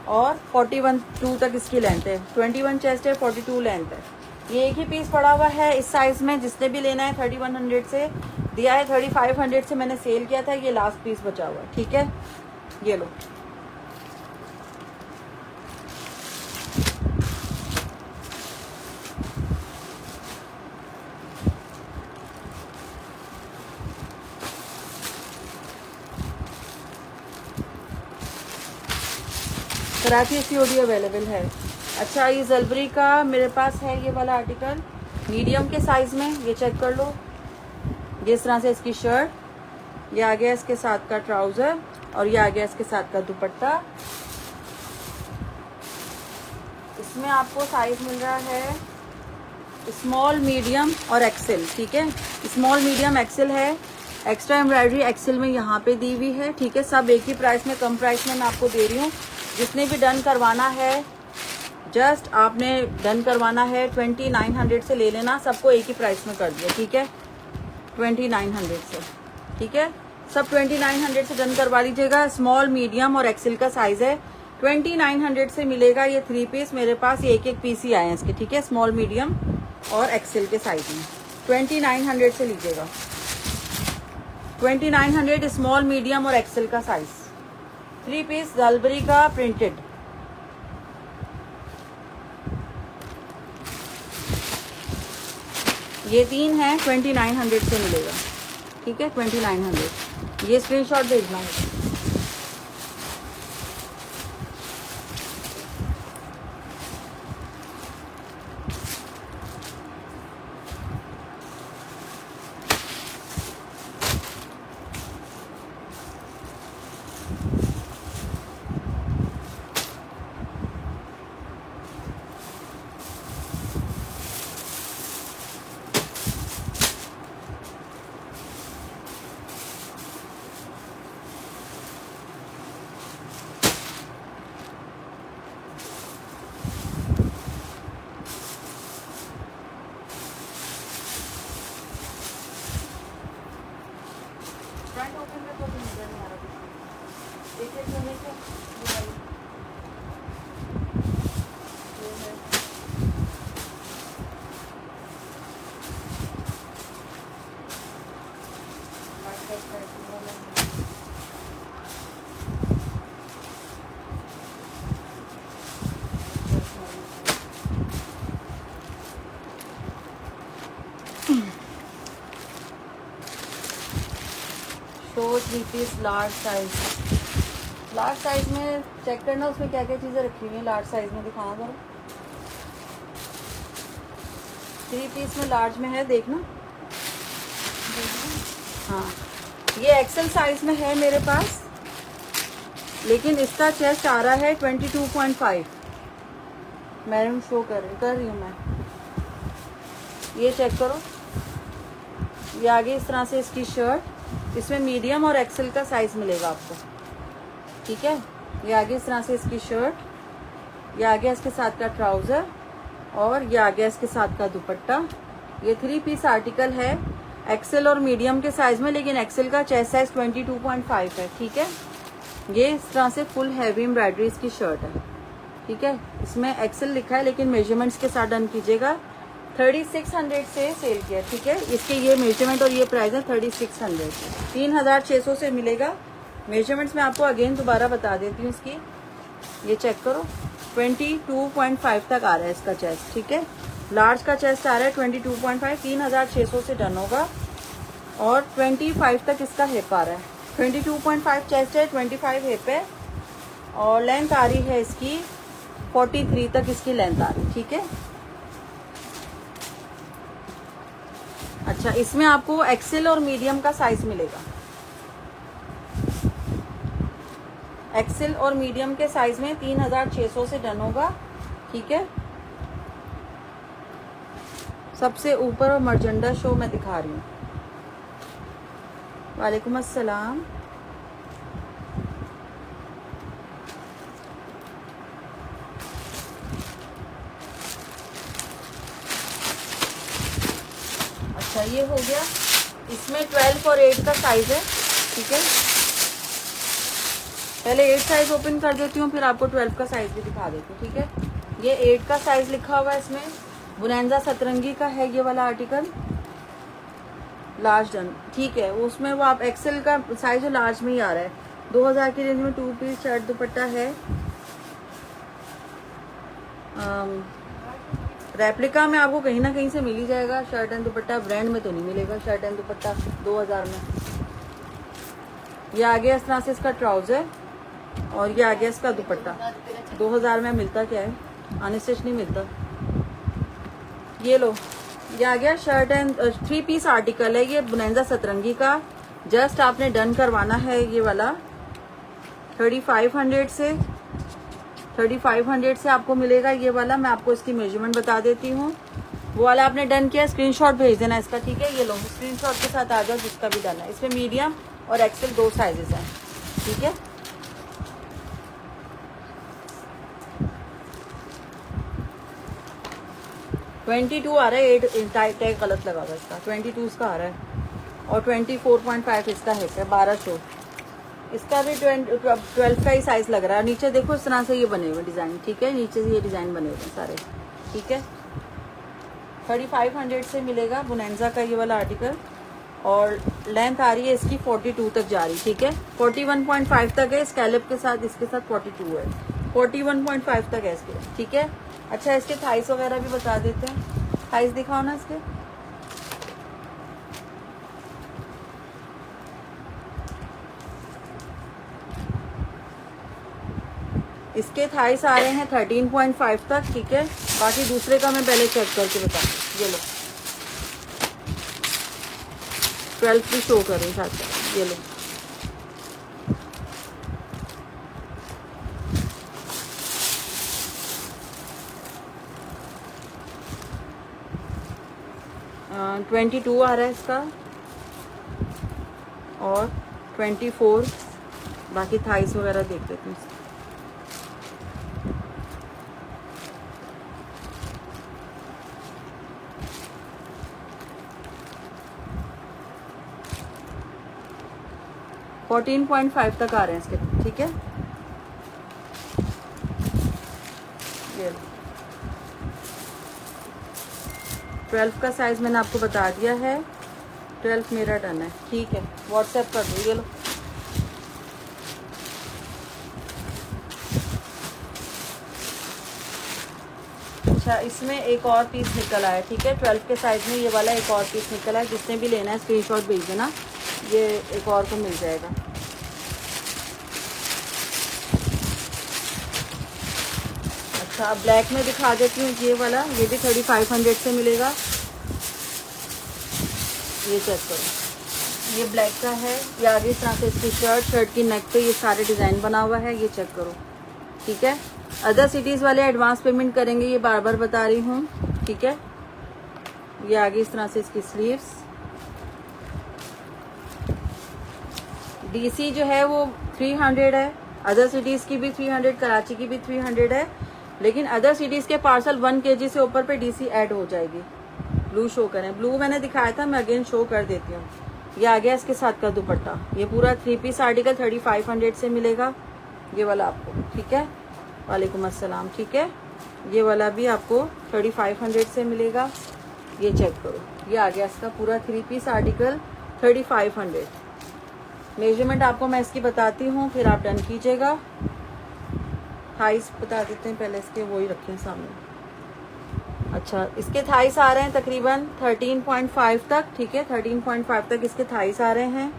और 41 तक इसकी लेंथ है। 21 चेस्ट है, 42 लेंथ है। ये एक ही पीस पड़ा हुआ है इस साइज में। जिसने भी लेना है 3100 से दिया है। 3500 से मैंने सेल किया था। ये लास्ट पीस बचा हुआ है, ठीक है। ये लो, कराची सीओडी अवेलेबल है। अच्छा, ये जलबरी का मेरे पास है ये वाला आर्टिकल मीडियम के साइज में। ये चेक कर लो। ये इस तरह से इसकी शर्ट, ये आ गया इसके साथ का ट्राउजर और ये आ गया इसके साथ का दुपट्टा। इसमें आपको साइज मिल रहा है स्मॉल, मीडियम और एक्सेल, ठीक है। स्मॉल, मीडियम, एक्सेल है। एक्स्ट्रा एम्ब्रॉयडरी एक्सेल में यहाँ पे दी हुई है, ठीक है। सब एक ही प्राइस में, कम प्राइस में मैं आपको दे रही हूँ। जिसने भी डन करवाना है, जस्ट आपने डन करवाना है 2900 से ले लेना। सबको एक ही प्राइस में कर दिया, ठीक है। 2900 से, ठीक है। सब 2900 से डन करवा लीजिएगा। स्मॉल, मीडियम और एक्सेल का साइज है। 2900 से मिलेगा ये 3 पीस। मेरे पास ये एक पीस ही आए हैं इसके, ठीक है। स्मॉल, मीडियम और एक्सेल के साइज में 2900 से लीजिएगा। 2900 स्मॉल, मीडियम और एक्सेल का साइज। 3 पीस जलबरी का प्रिंटेड। ये 3 है, 2900 से मिलेगा, ठीक है। 2900। ये स्क्रीनशॉट भेजना है। फ्रंट ओपन में तो नजर नहीं आ रहा कुछ। एक होने के ये है। तो 3 piece large size. Large size में चेक करना उसमें क्या क्या चीज़ें रखी हुई हैं। लार्ज साइज में दिखाना जरा। 3 पीस में लार्ज में है, देखना। हाँ, ये एक्सेल साइज में है मेरे पास, लेकिन इसका चेस्ट आ रहा है 22.5। मैरून शो कर रही हूँ मैं। ये चेक करो, ये आगे इस तरह से इसकी शर्ट, इसमें मीडियम और एक्सेल का साइज मिलेगा आपको, ठीक है। ये आगे इस तरह से इसकी शर्ट, ये आगे इसके साथ का ट्राउज़र और ये आगे इसके साथ का दुपट्टा। ये 3 पीस आर्टिकल है एक्सेल और मीडियम के साइज में, लेकिन एक्सेल का चेस्ट साइज 22.5 है, ठीक है। ये इस तरह से फुल हैवी एम्ब्रॉयडरी इसकी शर्ट है, ठीक है। इसमें एक्सेल लिखा है लेकिन मेजरमेंट्स के साथ डन कीजिएगा। 3600 से सेल किया, ठीक है। इसके ये मेजरमेंट और ये प्राइस है 3600, 3600 से मिलेगा। मेजरमेंट्स मैं आपको अगेन दोबारा बता देती हूँ इसकी। ये चेक करो, 22.5 तक आ रहा है इसका चेस्ट, ठीक है। लार्ज का चेस्ट आ रहा है 22.5, 3600 से डन होगा। और 25 तक इसका हिप आ रहा है। 22.5 चेस्ट है, 25 हिप है और लेंथ आ रही है इसकी 43 तक इसकी लेंथ आ रही है, ठीक है। अच्छा, इसमें आपको एक्सेल और मीडियम का साइज मिलेगा। एक्सेल और मीडियम के साइज में 3600 से डन होगा, ठीक है। सबसे ऊपर और मर्जेंडा शो मैं दिखा रही हूँ। वालेकुम अस्सलाम। अच्छा, ये हो गया। इसमें 12 और 8 का साइज है, ठीक है। पहले 8 साइज ओपन कर देती हूँ, फिर आपको 12 का साइज भी दिखा देती हूँ, ठीक है। ये 8 का साइज लिखा हुआ है इसमें, बुनैंजा सतरंगी का है ये वाला आर्टिकल, लार्ज डन, ठीक है। उसमें वो आप एक्सेल का साइज लार्ज में ही आ रहा है। 2000 की रेंज में 2 पीस शर्ट दुपट्टा है। रेप्लिका में आपको कहीं ना कहीं से मिल ही जाएगा शर्ट एंड दुपट्टा, ब्रांड में तो नहीं मिलेगा शर्ट एंड दुपट्टा 2000 में। ये आ गया इस तरह से इसका ट्राउजर और ये आ गया इसका दुपट्टा। 2000 में मिलता क्या है, अनस्टिच नहीं मिलता। ये लो, ये आ गया शर्ट एंड 3 पीस आर्टिकल है ये बुनैंजा सतरंगी का। जस्ट आपने डन करवाना है ये वाला 3500 से। 3500 से आपको मिलेगा ये वाला। मैं आपको इसकी मेजरमेंट बता देती हूँ। वो वाला आपने डन किया, स्क्रीनशॉट भेज देना इसका, ठीक है। ये लो, स्क्रीनशॉट के साथ आ जाओ जिसका भी डन है। इसमें मीडियम और एक्सेल 2 साइजेस हैं, ठीक है। $22 आ रहा है, 8 टैग गलत लगा हुआ इसका, 22 इसका आ रहा है और 24.5 इसका है, 1200। इसका भी 12 का ही साइज लग रहा है। नीचे देखो इस तरह से ये बने हुए डिजाइन, ठीक है। नीचे से ये डिजाइन बने हुए हैं सारे, ठीक है। 3500 से मिलेगा बुनैंजा का ये वाला आर्टिकल और लेंथ आ रही है इसकी 42 तक जा रही, ठीक है। 41.5 तक है स्कैलप के साथ, इसके साथ 42 है, 41.5 तक है इसके, ठीक है। अच्छा, इसके थाइस वगैरह भी बता देते हैं। थाइस दिखाओ ना इसके। इसके थाइस आ रहे हैं 13.5 तक, ठीक है। बाकी दूसरे का मैं पहले चेक करके बता, ये लो 12 भी शो कर रही साथ साथ, ये लो। uh, 22 आ रहा है इसका और 24। बाकी थाइस वगैरह देख लेते हैं। $14.5 तक आ रहे हैं इसके, ठीक है। ये 12 का साइज मैंने आपको बता दिया है, 12 मेरा डन है, ठीक है। व्हाट्सएप कर दो, ये लो। अच्छा, इसमें एक और पीस निकल आया, ठीक है। 12 के साइज में ये वाला एक और पीस निकला है। जिसने भी लेना है स्क्रीनशॉट भेज देना, ये एक और को मिल जाएगा। अच्छा, अब ब्लैक में दिखा देती हूँ ये वाला। ये भी 3500 से मिलेगा। ये चेक करो, ये ब्लैक का है। ये आगे इस तरह से इसकी शर्ट की नेक पे ये सारे डिज़ाइन बना हुआ है, ये चेक करो, ठीक है। अदर सिटीज वाले एडवांस पेमेंट करेंगे, ये बार बार बता रही हूँ, ठीक है। ये आगे इस तरह से इसकी स्लीव्स। डीसी जो है वो 300 है, अदर सिटीज की भी 300, कराची की भी 300 है, लेकिन अदर सिटीज के पार्सल 1 kg से ऊपर पे डीसी ऐड हो जाएगी। ब्लू शो करें, ब्लू मैंने दिखाया था, मैं अगेन शो कर देती हूँ। ये आ गया इसके साथ का दुपट्टा, ये पूरा 3 पीस आर्टिकल 3500 से मिलेगा ये वाला आपको, ठीक है। वालेकुम अस्सलाम, ठीक है। ये वाला भी आपको 3500 से मिलेगा। ये चेक करो, ये आ गया इसका पूरा 3 पीस आर्टिकल 3500। मेजरमेंट आपको मैं इसकी बताती हूँ, फिर आप डन कीजिएगा। थाइस बता देते हैं पहले इसके, वही रखें सामने। अच्छा, इसके थाइस आ रहे हैं तकरीबन 13.5 तक, ठीक है। 13.5 तक इसके थाइस आ रहे हैं,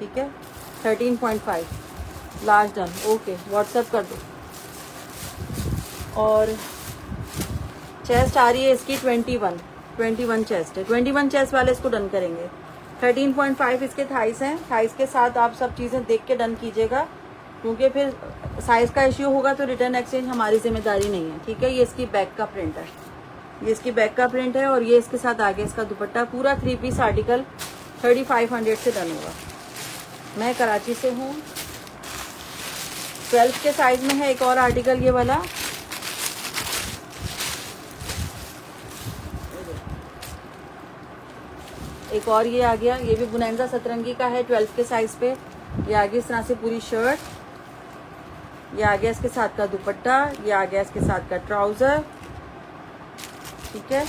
ठीक है। 13.5 लास्ट डन, ओके, व्हाट्सएप कर दो। और चेस्ट आ रही है इसकी 21 चेस्ट है, 21 चेस्ट वाले इसको डन करेंगे। 13.5 इसके थाइस हैं, थाइस के साथ आप सब चीज़ें देख के डन कीजिएगा, क्योंकि फिर साइज़ का इश्यू होगा तो रिटर्न एक्सचेंज हमारी जिम्मेदारी नहीं है, ठीक है। ये इसकी बैक का प्रिंट है, ये इसकी बैक का प्रिंट है, और ये इसके साथ आगे इसका दुपट्टा। पूरा 3 पीस आर्टिकल 3500 से डन होगा। मैं कराची से हूँ, 12 के साइज में है एक और आर्टिकल ये वाला। एक और ये आ गया, ये भी बुनैंजा सतरंगी का है, 12 के साइज पे। ये आ गया इस तरह से पूरी शर्ट, ये आ गया इसके साथ का दुपट्टा, ये आ गया इसके साथ का ट्राउजर, ठीक है।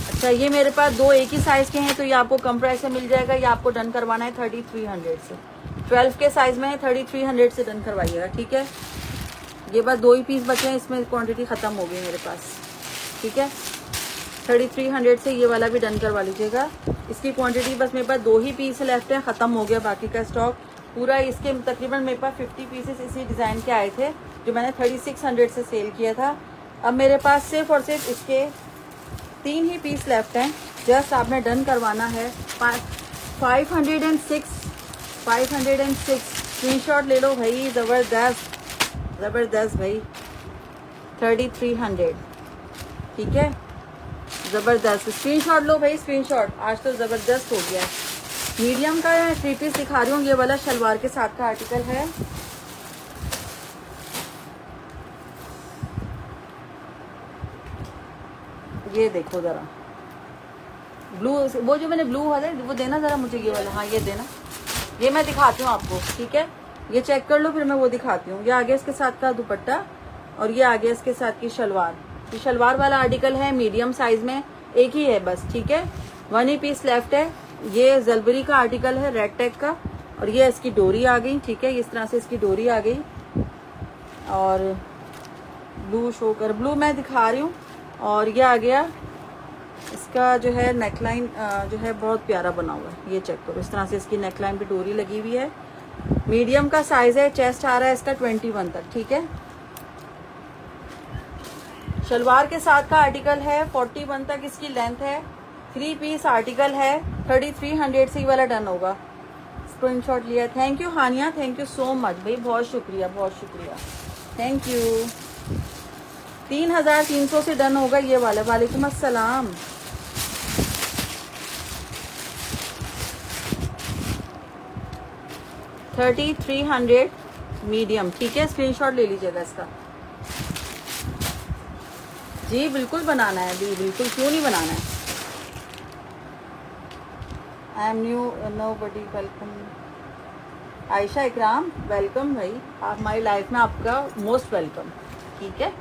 अच्छा, ये मेरे पास 2 एक ही साइज के हैं, तो ये आपको कम प्राइस से मिल जाएगा। ये आपको डन करवाना है 3300 से, 12 के साइज में है, 3300 से डन करवाइएगा, ठीक है। ये बस 2 ही पीस बचे हैं, इसमें क्वांटिटी खत्म हो गई मेरे पास, ठीक है। 3300 से ये वाला भी डन करवा लीजिएगा। इसकी क्वांटिटी बस मेरे पास 2 ही पीस लेफ्ट हैं, ख़त्म हो गया बाकी का स्टॉक पूरा। इसके तकरीबन मेरे पास 50 पीसेस इसी डिज़ाइन के आए थे, जो मैंने 3600 से सेल किया था। अब मेरे पास सिर्फ और सिर्फ इसके 3 ही पीस लेफ्ट हैं, जस्ट आपने डन करवाना है। 506 स्क्रीनशॉट ले लो भाई, ज़बरदस्त भाई, 3300, ठीक है। ज़बरदस्त स्क्रीनशॉट लो भाई, स्क्रीनशॉट, आज तो ज़बरदस्त हो गया है। मीडियम का 3 पीस दिखा रही हूँ, ये वाला शलवार के साथ का आर्टिकल है। ये देखो ज़रा ब्लू, वो जो मैंने ब्लू वाला वो देना ज़रा मुझे, ये वाला, हाँ ये देना, ये मैं दिखाती हूँ आपको, ठीक है। ये चेक कर लो, फिर मैं वो दिखाती हूँ। ये आगे इसके साथ का दुपट्टा, और ये आगे इसके साथ की शलवार। ये शलवार वाला आर्टिकल है मीडियम साइज में, एक ही है बस, ठीक है। 1 ही पीस लेफ्ट है। ये जलबरी का आर्टिकल है, रेड टैग का, और ये इसकी डोरी आ गई, ठीक है। इस तरह से इसकी डोरी आ गई, और ब्लू शो कर, ब्लू मैं दिखा रही हूँ। और ये आ गया इसका जो है नेकलाइन, जो है बहुत प्यारा बना हुआ है, ये चेक करो। इस तरह से इसकी नेकलाइन पे डोरी लगी हुई है। मीडियम का साइज है, चेस्ट आ रहा है इसका 21 तक, ठीक है। शलवार के साथ का आर्टिकल है, 41 तक इसकी लेंथ है। 3 पीस आर्टिकल है, 3300 से वाला डन होगा। स्क्रीनशॉट लिया, thank you Hania, thank you so much भाई, बहुत शुक्रिया, थैंक यू। 3300 से डन होगा ये वाला। वालेकुम अस्सलाम। $3300 मीडियम, ठीक है। स्क्रीनशॉट ले लीजिएगा इसका। जी बिल्कुल बनाना है, जी बिल्कुल, क्यों नहीं बनाना है। I am new, no buddy welcome. Ayesha Ikram welcome भाई, आप हमारी लाइफ में आपका मोस्ट वेलकम, ठीक है।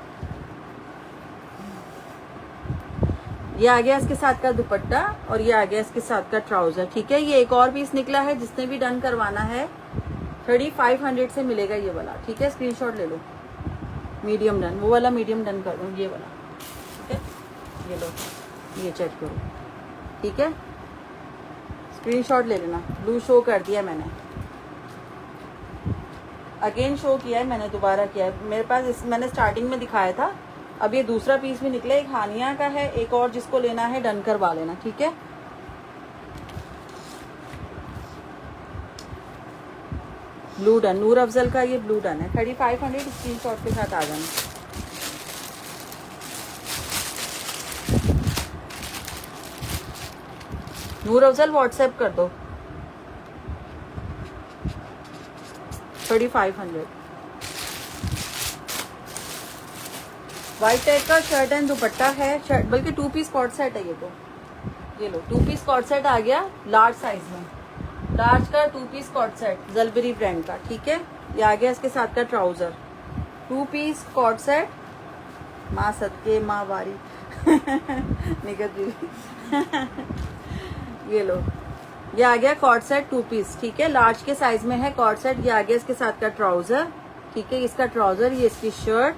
ये आ गया इसके साथ का दुपट्टा, और ये आ गया इसके साथ का ट्राउजर, ठीक है। ये एक और पीस निकला है, जिसने भी डन करवाना है 3500 से मिलेगा ये वाला, ठीक है। स्क्रीनशॉट ले लो, मीडियम डन, वो वाला मीडियम डन कर दो, ये वाला, ठीक है। ये लो, ये चेक करो, ठीक है। स्क्रीनशॉट ले लेना। ब्लू शो कर दिया मैंने, अगेन शो किया है मैंने, दोबारा किया है मेरे पास। मैंने स्टार्टिंग में दिखाया था। अब ये दूसरा पीस भी निकला, एक हानिया का है, एक और जिसको लेना है डन करवा लेना, ठीक है। ब्लू डन, नूर अफजल का ये ब्लू डन है। 3500 स्क्रीनशॉट के साथ आ जाना। नूर अफजल व्हाट्सएप कर दो। 3500 वाइट टाइप का शर्ट एंड दुपट्टा है, शर्ट बल्कि 2 पीस कॉट सेट है ये तो। ये लो 2 पीस कॉट सेट आ गया लार्ज साइज में, लार्ज का 2 पीस कॉट सेट जलबेरी ब्रांड का, ठीक है। ये आ गया इसके साथ का ट्राउजर, 2 पीस कॉट सेट। माँ सदके माँ वारी निकल जी ये लो, ये आ गया कॉट सेट 2 पीस, ठीक है, लार्ज के साइज में है कॉट सेट। ये आ गया इसके साथ का ट्राउजर, ठीक है, इसका ट्राउजर, ये इसकी शर्ट,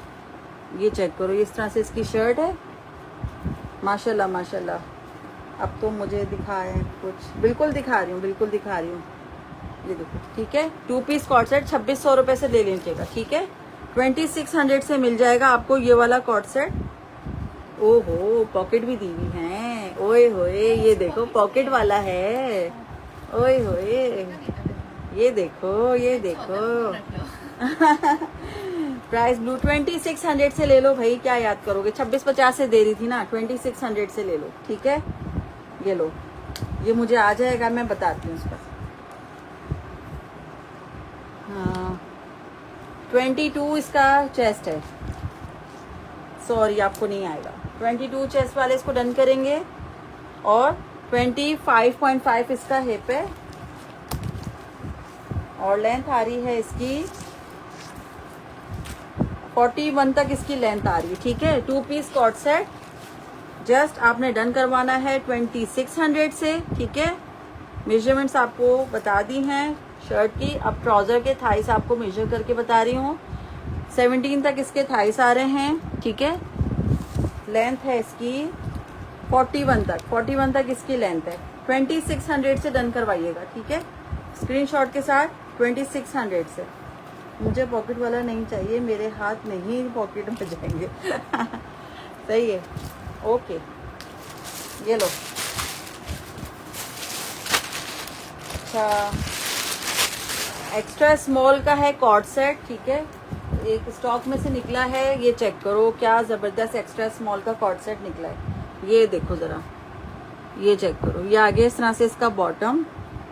ये चेक करो, इस तरह से इसकी शर्ट है। माशाल्लाह माशाल्लाह। अब तो मुझे दिखाए कुछ, बिल्कुल दिखा रही हूँ, बिल्कुल दिखा रही हूँ। ये देखो, ठीक है, 2 पीस कॉट सेट 2600 रुपये से ले लीजिएगा, ठीक है। 2600 से मिल जाएगा आपको ये वाला कॉट सेट। ओहो, पॉकेट भी दी हुई है, ओए होए, ये देखो पॉकेट वाला है, ओए होए, ये देखो, ये देखो प्राइस ब्लू 2600 से ले लो भाई, क्या याद करोगे, 2650 से दे रही थी ना, 2600 से ले लो, ठीक है। ये लो, ये मुझे आ जाएगा, मैं बताती हूँ इसका। हाँ 22 इसका चेस्ट है, सॉरी आपको नहीं आएगा। 22 चेस्ट वाले इसको डन करेंगे, और 25.5 इसका हिप है, और लेंथ आ रही है इसकी 41 तक इसकी लेंथ आ रही है, ठीक है। 2 पीस कॉट सेट जस्ट आपने डन करवाना है 2600 से, ठीक है। मेजरमेंट्स आपको बता दी हैं शर्ट की। अब ट्राउजर के थाइस आपको मेजर करके बता रही हूँ। 17 तक इसके थाइस आ रहे हैं, ठीक है। लेंथ है इसकी 41 तक इसकी लेंथ है। 2600 से डन करवाइएगा, ठीक है, स्क्रीनशॉट के साथ। 2600 से। मुझे पॉकेट वाला नहीं चाहिए, मेरे हाथ नहीं पॉकेट में जाएंगे सही है, ओके। ये लो, अच्छा, एक्स्ट्रा स्मॉल का है कॉर्ड सेट, ठीक है, एक स्टॉक में से निकला है। ये चेक करो, क्या ज़बरदस्त एक्स्ट्रा स्मॉल का कॉर्ड सेट निकला है। ये देखो ज़रा, ये चेक करो, ये आगे इस तरह से इसका बॉटम,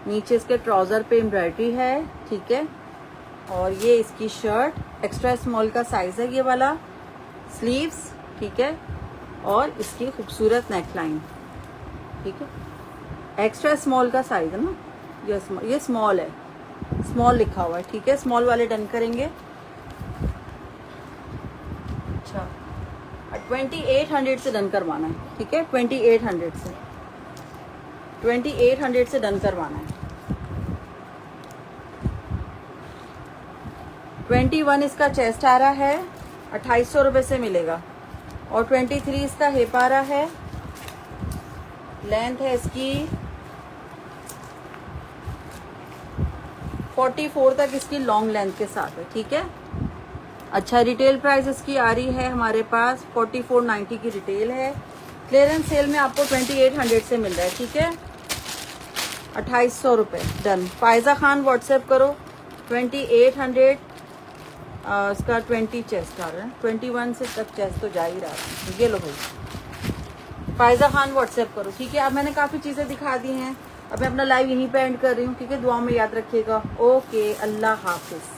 नीचे इसके ट्राउज़र पे एम्ब्रॉयडरी है, ठीक है, और ये इसकी शर्ट एक्स्ट्रा स्मॉल का साइज़ है ये वाला, स्लीव्स, ठीक है, और इसकी खूबसूरत नेकलाइन, ठीक है। एक्स्ट्रा स्मॉल का साइज़ है ना, ये स्मॉल है, स्मॉल लिखा हुआ है, ठीक है। स्मॉल वाले डन करेंगे। अच्छा, 2800 से डन करवाना है, ठीक है, 2800 से, 2800 से डन करवाना है। 21 इसका चेस्ट आ रहा है, 2800 रुपये से मिलेगा, और 23 इसका हिप आ रहा है। लेंथ है इसकी 44 तक इसकी लॉन्ग लेंथ के साथ है, ठीक है। अच्छा, रिटेल प्राइस इसकी आ रही है हमारे पास 4490 की रिटेल है। क्लियरेंस सेल में आपको 2800 से मिल रहा है, ठीक है, 2800 रुपये डन। फायजा खान व्हाट्सएप करो, 2800 इसका 20 चेस्ट आ रहा है, 21 से तक चेस्ट तो जा ही रहा है। ये लो भाई, फायजा खान व्हाट्सएप करो, ठीक है। अब मैंने काफ़ी चीज़ें दिखा दी हैं, अब मैं अपना लाइव यहीं पे एंड कर रही हूँ, ठीक है। दुआ में याद रखिएगा, ओके, अल्लाह हाफिज़।